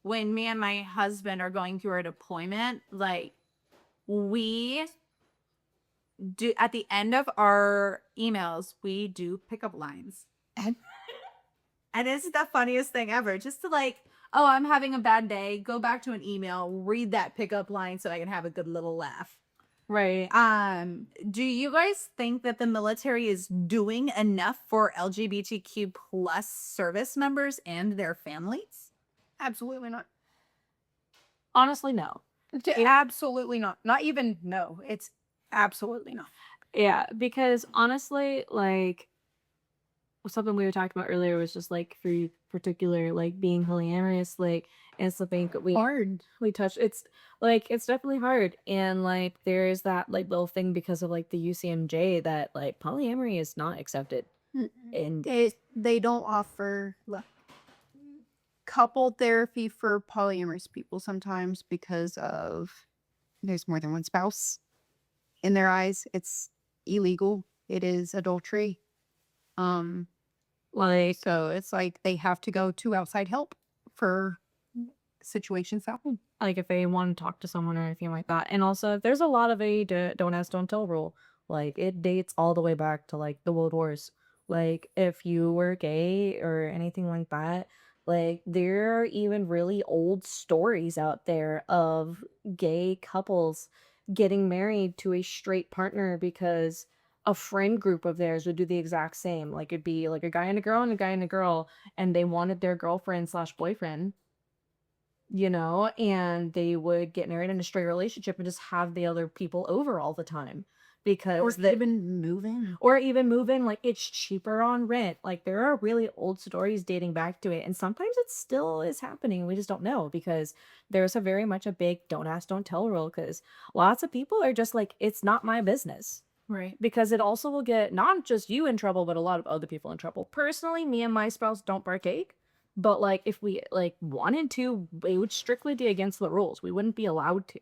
when me and my husband are going through our deployment, like we do at the end of our emails, we do pickup lines. And it's the funniest thing ever. Just to like, oh, I'm having a bad day. Go back to an email, read that pickup line so I can have a good little laugh. Right. Do you guys think that the military is doing enough for LGBTQ plus service members and their families? Absolutely not. Honestly, no. Absolutely not. Not even no. It's absolutely not. Yeah, because honestly, like something we were talking about earlier was just like for you particular, like being polyamorous, like it's something that we touched. It's like it's definitely hard, and like there is that like little thing because of like the UCMJ that like polyamory is not accepted. And They don't offer couple therapy for polyamorous people sometimes because of there's more than one spouse. In their eyes, it's illegal. It is adultery. So it's like they have to go to outside help for situations at home. like if they want to talk to someone or anything like that. And also, there's a lot of a don't ask, don't tell rule. Like it dates all the way back to like the World Wars. Like if you were gay or anything like that, like there are even really old stories out there of gay couples getting married to a straight partner because a friend group of theirs would do the exact same. Like it'd be like a guy and a girl and a guy and a girl, and they wanted their girlfriend slash boyfriend, and they would get married in a straight relationship and just have the other people over all the time because even moving. or even move in, like it's cheaper on rent. Like there are really old stories dating back to it, and sometimes it still is happening. We just don't know because there's a very much a big don't ask, don't tell rule, because lots of people are just like, it's not my business. Right. Because it also will get not just you in trouble, but a lot of other people in trouble. Personally, me and my spouse don't partake. But like if we like wanted to, it would strictly be against the rules. We wouldn't be allowed to.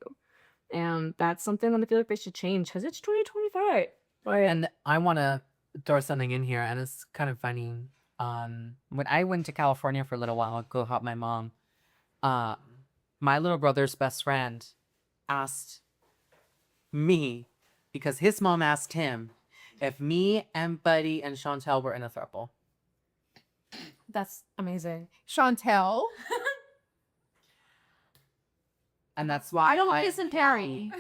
And that's something that I feel like they should change because it's 2025. And I want to throw something in here, and it's kind of funny. When I went to California for a little while, I'd go help my mom. My little brother's best friend asked me, because his mom asked him, if me and Buddy and Chantel were in a throuple. That's amazing. Chantel. And that's why I don't listen, Terry.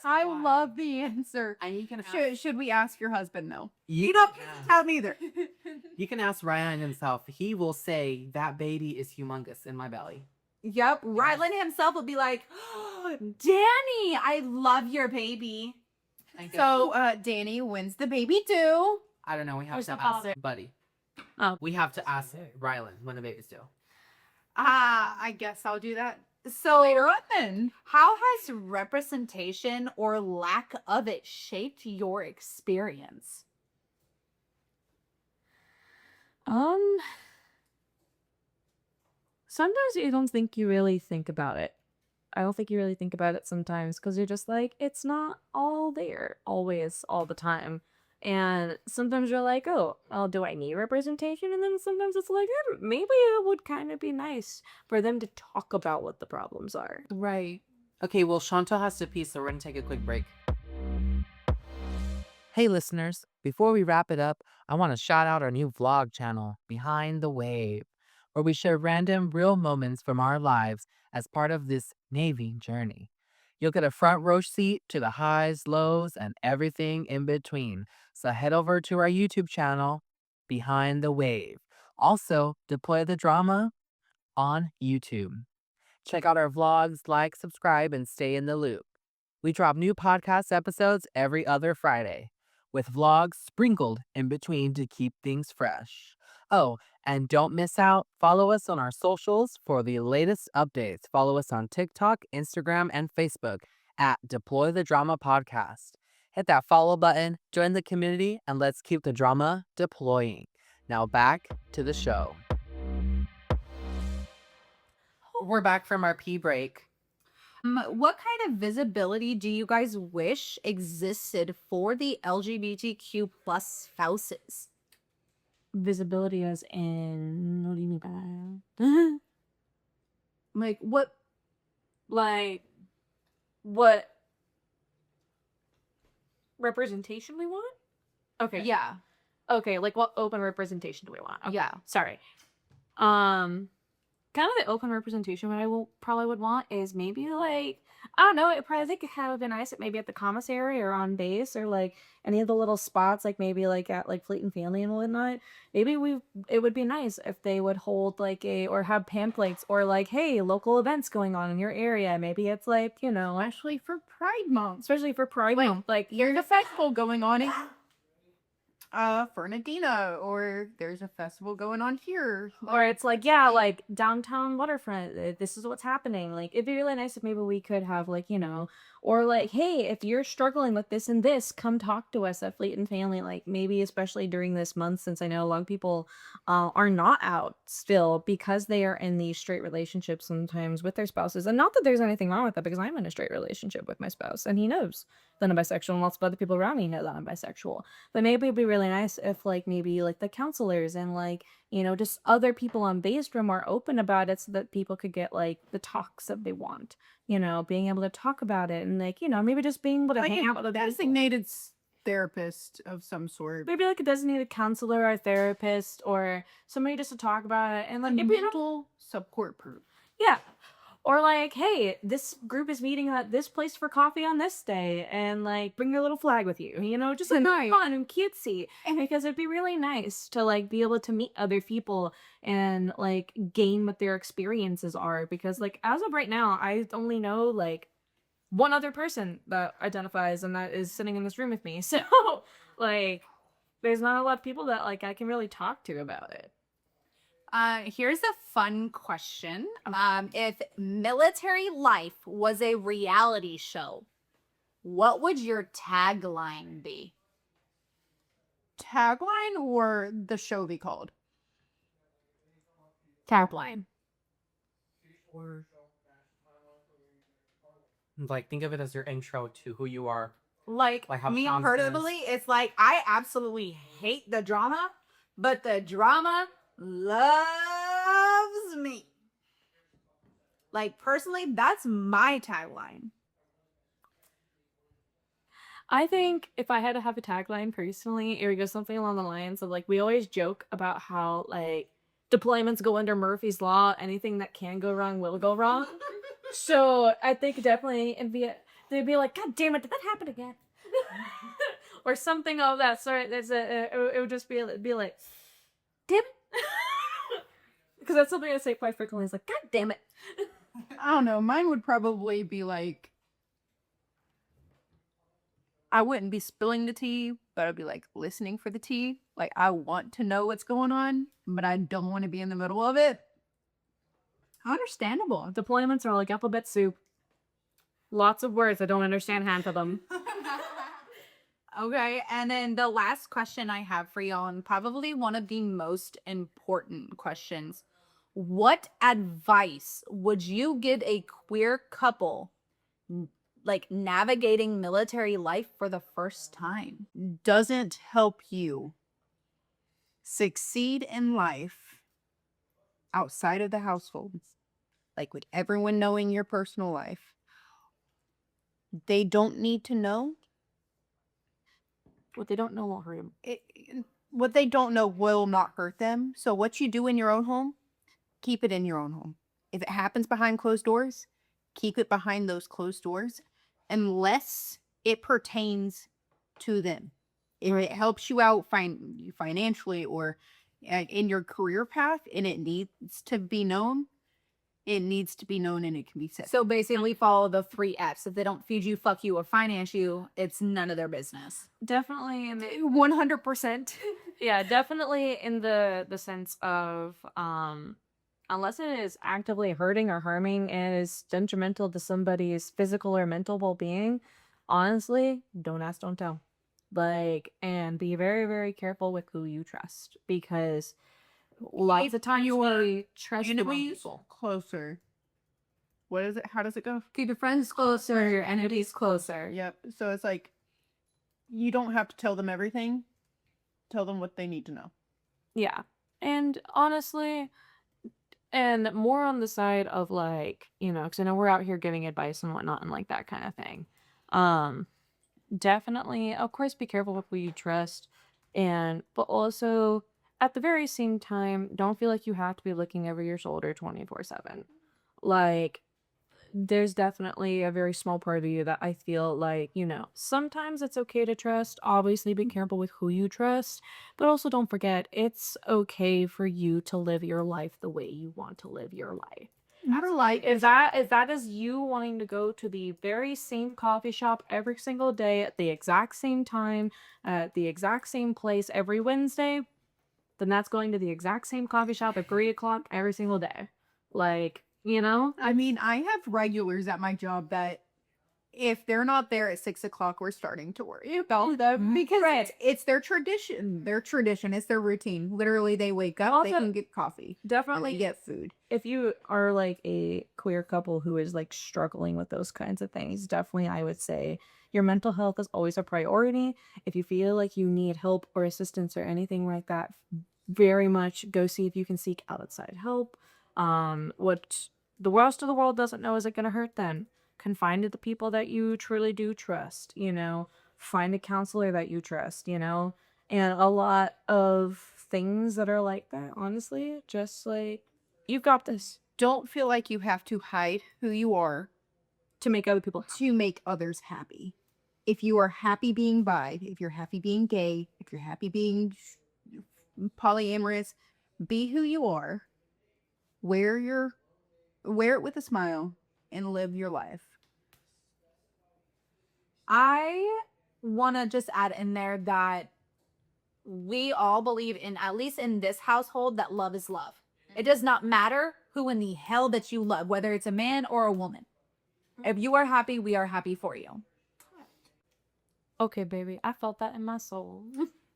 I love the answer. And you can ask, Should we ask your husband though? you don't tell me either. You can ask Ryan himself. He will say that baby is humongous in my belly. Yep, Rylan himself will be like, oh, Danny, I love your baby. So, Danny, when's the baby due? I don't know. We have Where's to the ask father? Buddy. Oh. We have to ask Rylan when the baby's due. I guess I'll do that. So Later on then. how has representation or lack of it shaped your experience? Sometimes you don't think you really think about it. I don't think you really think about it sometimes because you're just like, it's not all there always, all the time. And sometimes you're like, oh, well, do I need representation? And then sometimes it's like, maybe it would kind of be nice for them to talk about what the problems are. Right. Okay, well, Chantal has to pee, so we're going to take a quick break. Hey, listeners, before we wrap it up, I want to shout out our new vlog channel, Behind the Wave, where we share random, real moments from our lives as part of this Navy journey. You'll get a front row seat to the highs, lows, and everything in between. So head over to our YouTube channel, Behind the Wave. Also, Deploy the Drama on YouTube. Check out our vlogs, like, subscribe, and stay in the loop. We drop new podcast episodes every other Friday, with vlogs sprinkled in between to keep things fresh. Oh, and don't miss out. Follow us on our socials for the latest updates. Follow us on TikTok, Instagram, and Facebook at Deploy the Drama Podcast. Hit that follow button, join the community, and let's keep the drama deploying. Now back to the show. We're back from our pee break. What kind of visibility do you guys wish existed for the LGBTQ plus spouses? Visibility as in, what do you mean by that? Like what? Like, what representation we want? Okay. Yeah, Okay, like what open representation do we want? Okay. yeah. Sorry. Kind of the open representation what I will probably would want is maybe like, I don't know, it probably think it kind of been nice at maybe at the commissary or on base or like any of the little spots, like maybe like at like Fleet and Family and whatnot. Maybe it would be nice if they would hold like or have pamphlets or like, hey, local events going on in your area. Maybe it's like, you know, Especially for Pride Month. especially for Pride Month, like There's a festival going on in Fernandina, or there's a festival going on here. or it's like, yeah, like downtown waterfront, this is what's happening. Like, it'd be really nice if maybe we could have, like, you know, or like, hey, if you're struggling with this and this, come talk to us at Fleet and Family. Like, maybe especially during this month, since I know a lot of people are not out still because they are in these straight relationships sometimes with their spouses. And not that there's anything wrong with that, because I'm in a straight relationship with my spouse and he knows that I'm bisexual, and lots of other people around me know that I'm bisexual. But maybe it'd be really nice if, like, maybe like the counselors and like, you know, just other people on base were more open about it so that people could get like the talks that they want, you know, being able to talk about it and like, you know, maybe just being able to Like hang out with a other people. designated therapist of some sort. Maybe like a designated counselor or therapist or somebody just to talk about it and like, A it'd be mental support group. yeah. Or like, hey, this group is meeting at this place for coffee on this day, and like bring your little flag with you, you know, just like Right. fun and cutesy. And because it'd be really nice to like be able to meet other people and like gain what their experiences are. Because like as of right now, I only know like one other person that identifies, and that is sitting in this room with me. So like, there's not a lot of people that like I can really talk to about it. Here's a fun question. If military life was a reality show, what would your tagline be? Tagline or the show be called? Tagline. Like, think of it as your intro to who you are. Like how me Sean personally, it's like I absolutely hate the drama, but the drama loves me. Like personally, that's my tagline. I think if I had to have a tagline personally, it would go something along the lines of like, we always joke about how like deployments go under Murphy's Law. Anything that can go wrong will go wrong. So I think definitely they'd be like, God damn it, did that happen again? Or something of that sort. It would just be like, damn it. Because that's something I say quite frequently. It's like, God damn it. I don't know. Mine would probably be like, I wouldn't be spilling the tea, but I'd be like listening for the tea. Like, I want to know what's going on, but I don't want to be in the middle of it. Understandable. Deployments are like alphabet soup. Lots of words. I don't understand half of them. Okay, and then the last question I have for y'all, and probably one of the most important questions. What advice would you give a queer couple like navigating military life for the first time? Doesn't help you succeed in life outside of the household, like with everyone knowing your personal life. They don't need to know. What they don't know won't hurt them. What they don't know will not hurt them. So what you do in your own home, keep it in your own home. If it happens behind closed doors, keep it behind those closed doors unless it pertains to them. If it helps you out financially or in your career path and it needs to be known, it needs to be known and it can be said. So basically follow the 3 Fs. If they don't feed you, fuck you, or finance you, it's none of their business. Definitely in the 100%. yeah, definitely in the sense of unless it is actively hurting or harming and is detrimental to somebody's physical or mental well-being, honestly, don't ask, don't tell. Like, and be very, very careful with who you trust, because lots of times we trust the wrong people. Closer. What is it? How does it go? Keep your friends closer, your enemies closer. Yep. So it's like you don't have to tell them everything. Tell them what they need to know. Yeah. And honestly, and more on the side of like, you know, because I know we're out here giving advice and whatnot and like that kind of thing. Definitely, of course, be careful with who you trust. But also at the very same time, don't feel like you have to be looking over your shoulder 24/7. Like, there's definitely a very small part of you that I feel like, you know, sometimes it's okay to trust. Obviously, be careful with who you trust, but also don't forget it's okay for you to live your life the way you want to live your life. Is that as you wanting to go to the very same coffee shop every single day at the exact same time, at the exact same place every Wednesday? Then that's going to the exact same coffee shop at 3 o'clock every single day. Like, you know? I mean, I have regulars at my job that if they're not there at 6 o'clock, we're starting to worry about them because it's their tradition. Their tradition is their routine. Literally, they wake up, they Also, can get coffee, and Definitely they get food. if you are like a queer couple who is like struggling with those kinds of things, definitely I would say your mental health is always a priority. If you feel like you need help or assistance or anything like that, very much go see if you can seek outside help. What the rest of the world doesn't know, is it going to hurt them? Confide to the people that you truly do trust, you know, find a counselor that you trust, you know, and a lot of things that are like that, honestly, just like, you've got this Don't feel like you have to hide who you are to make other people to make others happy. If you are happy being bi, if you're happy being gay, if you're happy being polyamorous, be who you are. Wear it with a smile and live your life. I want to just add in there that we all believe in, at least in this household, that love is love. It does not matter who in the hell that you love, whether it's a man or a woman. If you are happy, we are happy for you. Okay, baby, I felt that in my soul.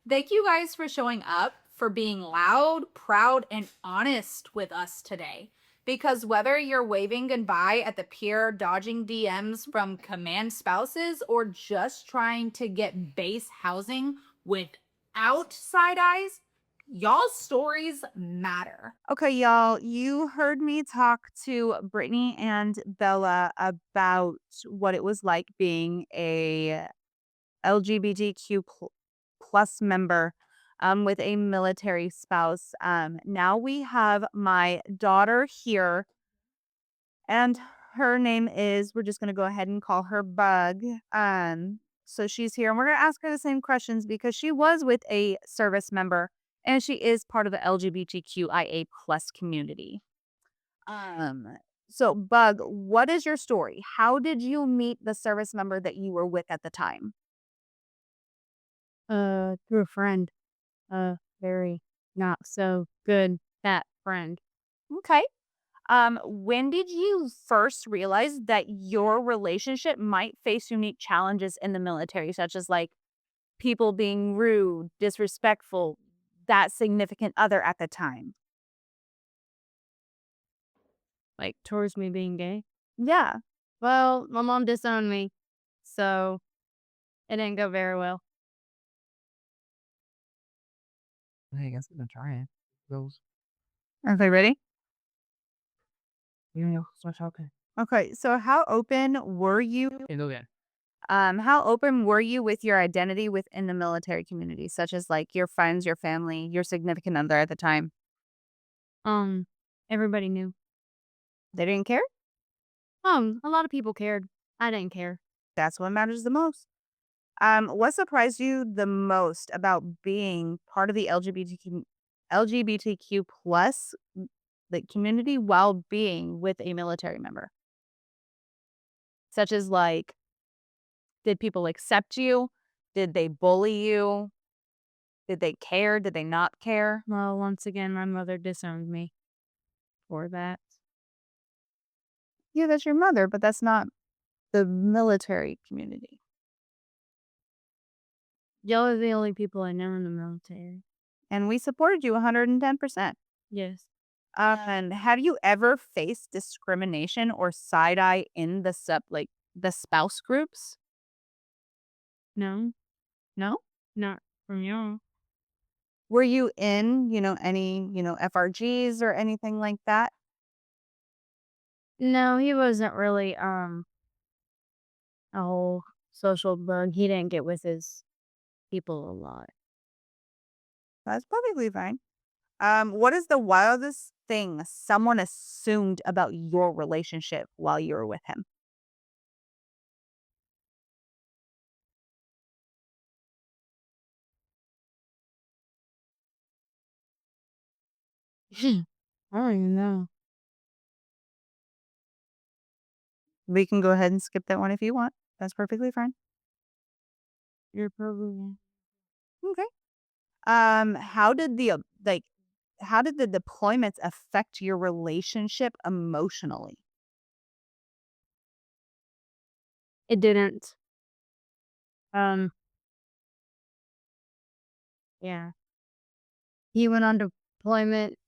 Thank you guys for showing up, for being loud, proud, and honest with us today. Because whether you're waving goodbye at the pier, dodging DMs from command spouses, or just trying to get base housing without side eyes, y'all's stories matter. Okay, y'all, you heard me talk to Brittany and Bella about what it was like being a LGBTQ plus member with a military spouse. Now we have my daughter here, and her name is, we're just going to go ahead and call her Bug. So she's here, and we're going to ask her the same questions because she was with a service member and she is part of the LGBTQIA plus community. Um, so Bug, what is your story? How did you meet the service member that you were with at the time? Through a friend. Very not so good that friend. Okay. When did you first realize that your relationship might face unique challenges in the military, such as like people being rude, disrespectful, that significant other at the time? Like towards me being gay. Yeah. Well, my mom disowned me, so it didn't go very well. I guess I'm gonna try it. Those. Okay, ready? You know, so okay. Okay, so how open were you? Okay, go again. How open were you with your identity within the military community, such as like your friends, your family, your significant other at the time? Everybody knew. They didn't care? A lot of people cared. I didn't care. That's what matters the most. What surprised you the most about being part of the LGBTQ plus the community while being with a military member? Such as like, did people accept you? Did they bully you? Did they care? Did they not care? Well, once again, my mother disowned me for that. Yeah, that's your mother, but that's not the military community. Y'all are the only people I know in the military. And we supported you 110%. Yes. And have you ever faced discrimination or side eye in the spouse groups? No, No? not from y'all. Were you in, any, FRGs or anything like that? No, he wasn't really a whole social bug. He didn't get with his people a lot. That's perfectly fine. What is the wildest thing someone assumed about your relationship while you were with him? I don't even know. We can go ahead and skip that one if you want. That's perfectly fine. You're probably Okay. How did how did the deployments affect your relationship emotionally? it didn't. Um, yeah. He went on deployment.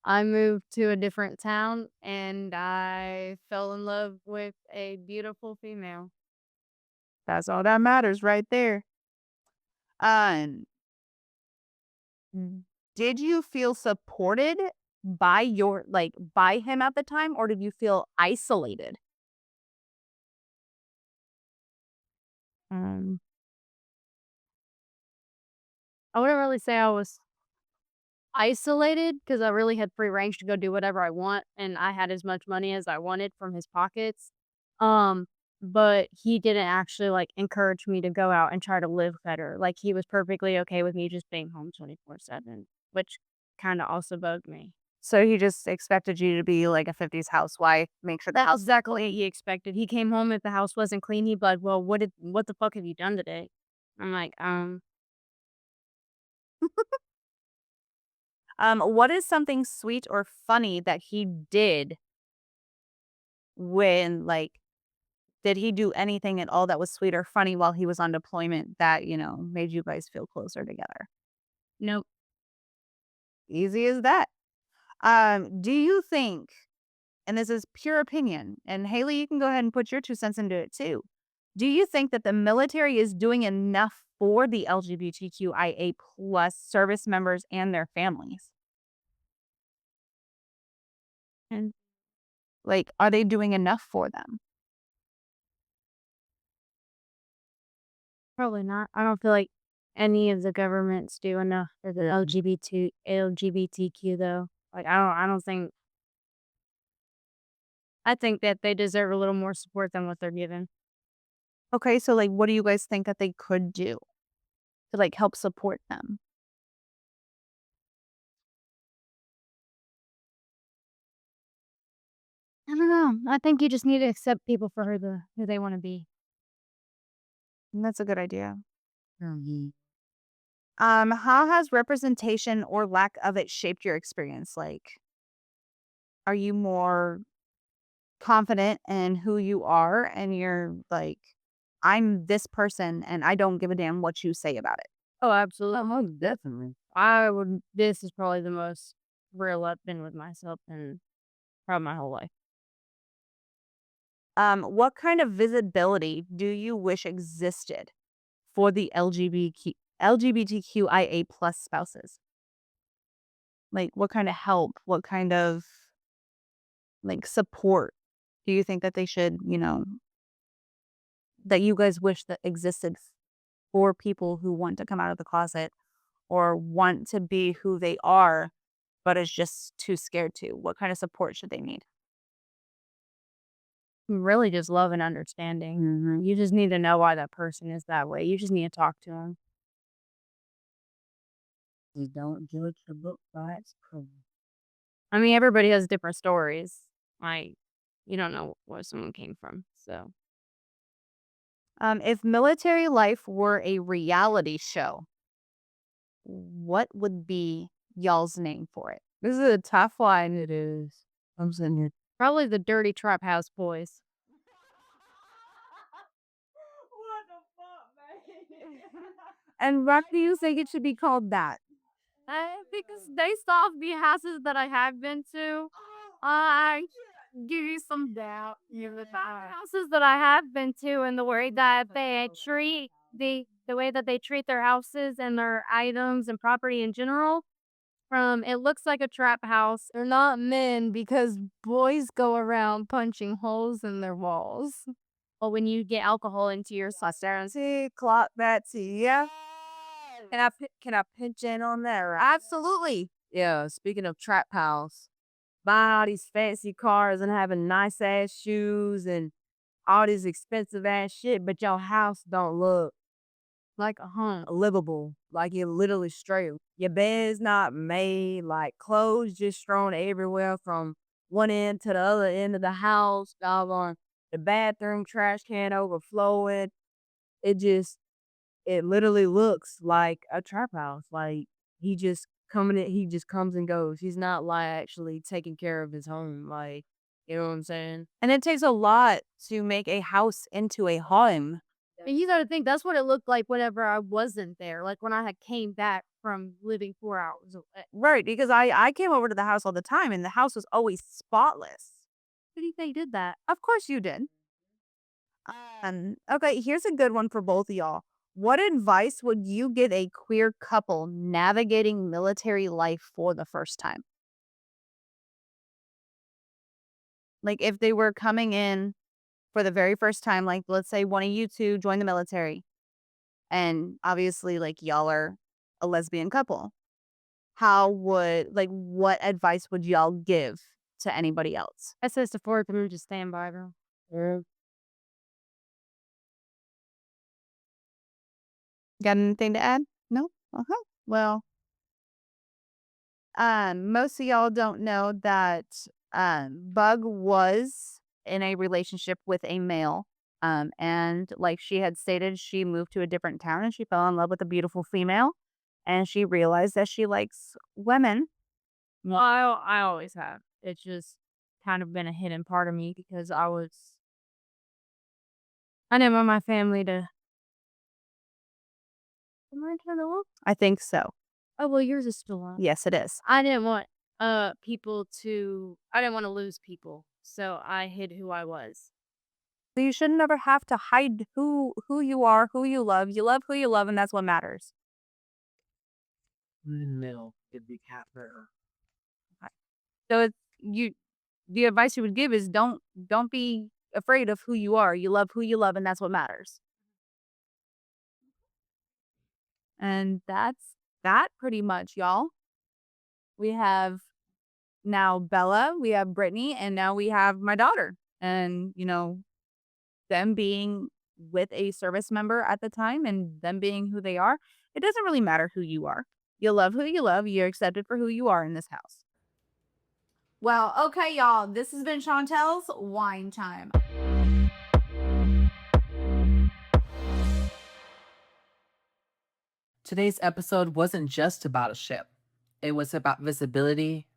I moved to a different town and I fell in love with a beautiful female. That's all that matters right there. Um, did you feel supported by by him at the time, or did you feel isolated? Um, I wouldn't really say I was isolated because I really had free range to go do whatever I want and I had as much money as I wanted from his pockets. Um, but he didn't actually like encourage me to go out and try to live better. Like he was perfectly okay with me just being home 24/7, which kind of also bugged me. So he just expected you to be like a 50s housewife, make sure the That's house. exactly what he expected. He came home if the house wasn't clean, he'd be like, "Well, what the fuck have you done today?" I'm like, What is something sweet or funny that he did when did he do anything at all that was sweet or funny while he was on deployment that, made you guys feel closer together? nope. Easy as that. Do you think, and this is pure opinion, and Haley, you can go ahead and put your 2 cents into it too. Do you think that the military is doing enough for the LGBTQIA plus service members and their families? And Like, are they doing enough for them? probably not. I don't feel like any of the governments do enough for the LGBTQ though. Like I don't think I think that they deserve a little more support than what they're given. Okay, so what do you guys think that they could do to help support them? don't know. I think you just need to accept people for who they want to be. That's a good idea. Mhm. How has representation or lack of it shaped your experience? Like, are you more confident in who you are and you're like, I'm this person and I don't give a damn what you say about it? Oh, absolutely. Most definitely. I would. This is probably the most real I've been with myself in probably my whole life. What kind of visibility do you wish existed for the LGBTQIA plus spouses? Like, what kind of help? What kind of like support do you think that they should, that you guys wish that existed for people who want to come out of the closet or want to be who they are, but is just too scared to? What kind of support should they need? Really, just love and understanding. You just need to know why that person is that way. You just need to talk to them. You don't judge a book by its cover. I mean, everybody has different stories. Like, you don't know where someone came from. So, If military life were a reality show, what would be y'all's name for it? this is a tough one. It is. I'm sitting here. Probably the Dirty Trap House Boys. And why do you think it should be called that? Because based off the houses that I have been to, I give you some doubt. Houses that I have been to and the way that they treat the way that they treat their houses and their items and property in general. It looks like a trap house. They're not men because boys go around punching holes in their walls. But when you get alcohol into your sauce, See, clock that tea, yeah? Can I pinch in on that? Absolutely. Yeah, speaking of trap house, buying all these fancy cars and having nice ass shoes and all this expensive ass shit, but your house don't look like a home. livable. Like you're literally straight. Your bed's not made, like clothes just thrown everywhere from one end to the other end of the house. Doggone the bathroom trash can overflowing. It just it literally looks like a trap house. Like he just comes and goes. He's not like actually taking care of his home. Like, you know what I'm saying? And it takes a lot to make a house into a home. And you gotta think that's what it looked like whenever I wasn't there. Like when I had came back from living 4 hours away. Right, because I came over to the house all the time and the house was always spotless. Who do you think did that? Of course you did. Okay, here's a good one for both of y'all. What advice would you give a queer couple navigating military life for the first time? Like if they were coming in for the very first time, like let's say one of you two joined the military and obviously like y'all are a lesbian couple. What advice would y'all give to anybody else? I says to Ford for me to stand by, bro. Got anything to add? No? Well, most of y'all don't know that Bug was in a relationship with a male. And like she had stated, she moved to a different town and she fell in love with a beautiful female. And she realized that she likes women. Well, I always have. It's just kind of been a hidden part of me because I didn't want my family to. Am I turn the off? I think so. Oh well, yours is still on. Yes, it is. I didn't want people to. I didn't want to lose people, so I hid who I was. So you should never have to hide who you are, who you love. You love who you love, and that's what matters. Windmill could be cat bearer. So the advice you would give is don't be afraid of who you are. You love who you love, and that's what matters. And that's that pretty much, y'all. We have now Bella, we have Brittany, and now we have my daughter. And, them being with a service member at the time and them being who they are, it doesn't really matter who you are. You love who you love. You're accepted for who you are in this house. Well, okay, y'all. This has been Chantel's Wine Time. Today's episode wasn't just about a ship, it was about visibility,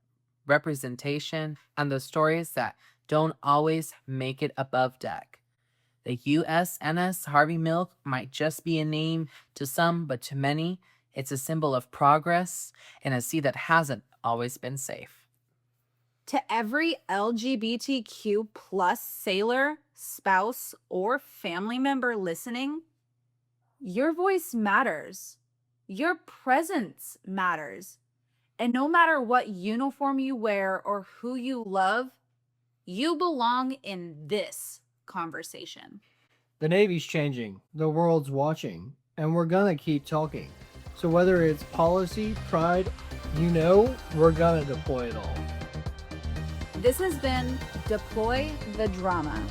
representation, and the stories that don't always make it above deck. The USNS Harvey Milk might just be a name to some, but to many, it's a symbol of progress in a sea that hasn't always been safe. To every LGBTQ plus sailor, spouse, or family member listening, your voice matters. Your presence matters. And no matter what uniform you wear or who you love, you belong in this conversation. The Navy's changing, the world's watching, and we're gonna keep talking. So whether it's policy, pride, we're gonna deploy it all. This has been Deploy the Drama.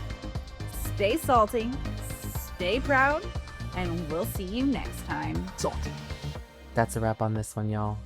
Stay salty, stay proud, and we'll see you next time. Salty. That's a wrap on this one, y'all.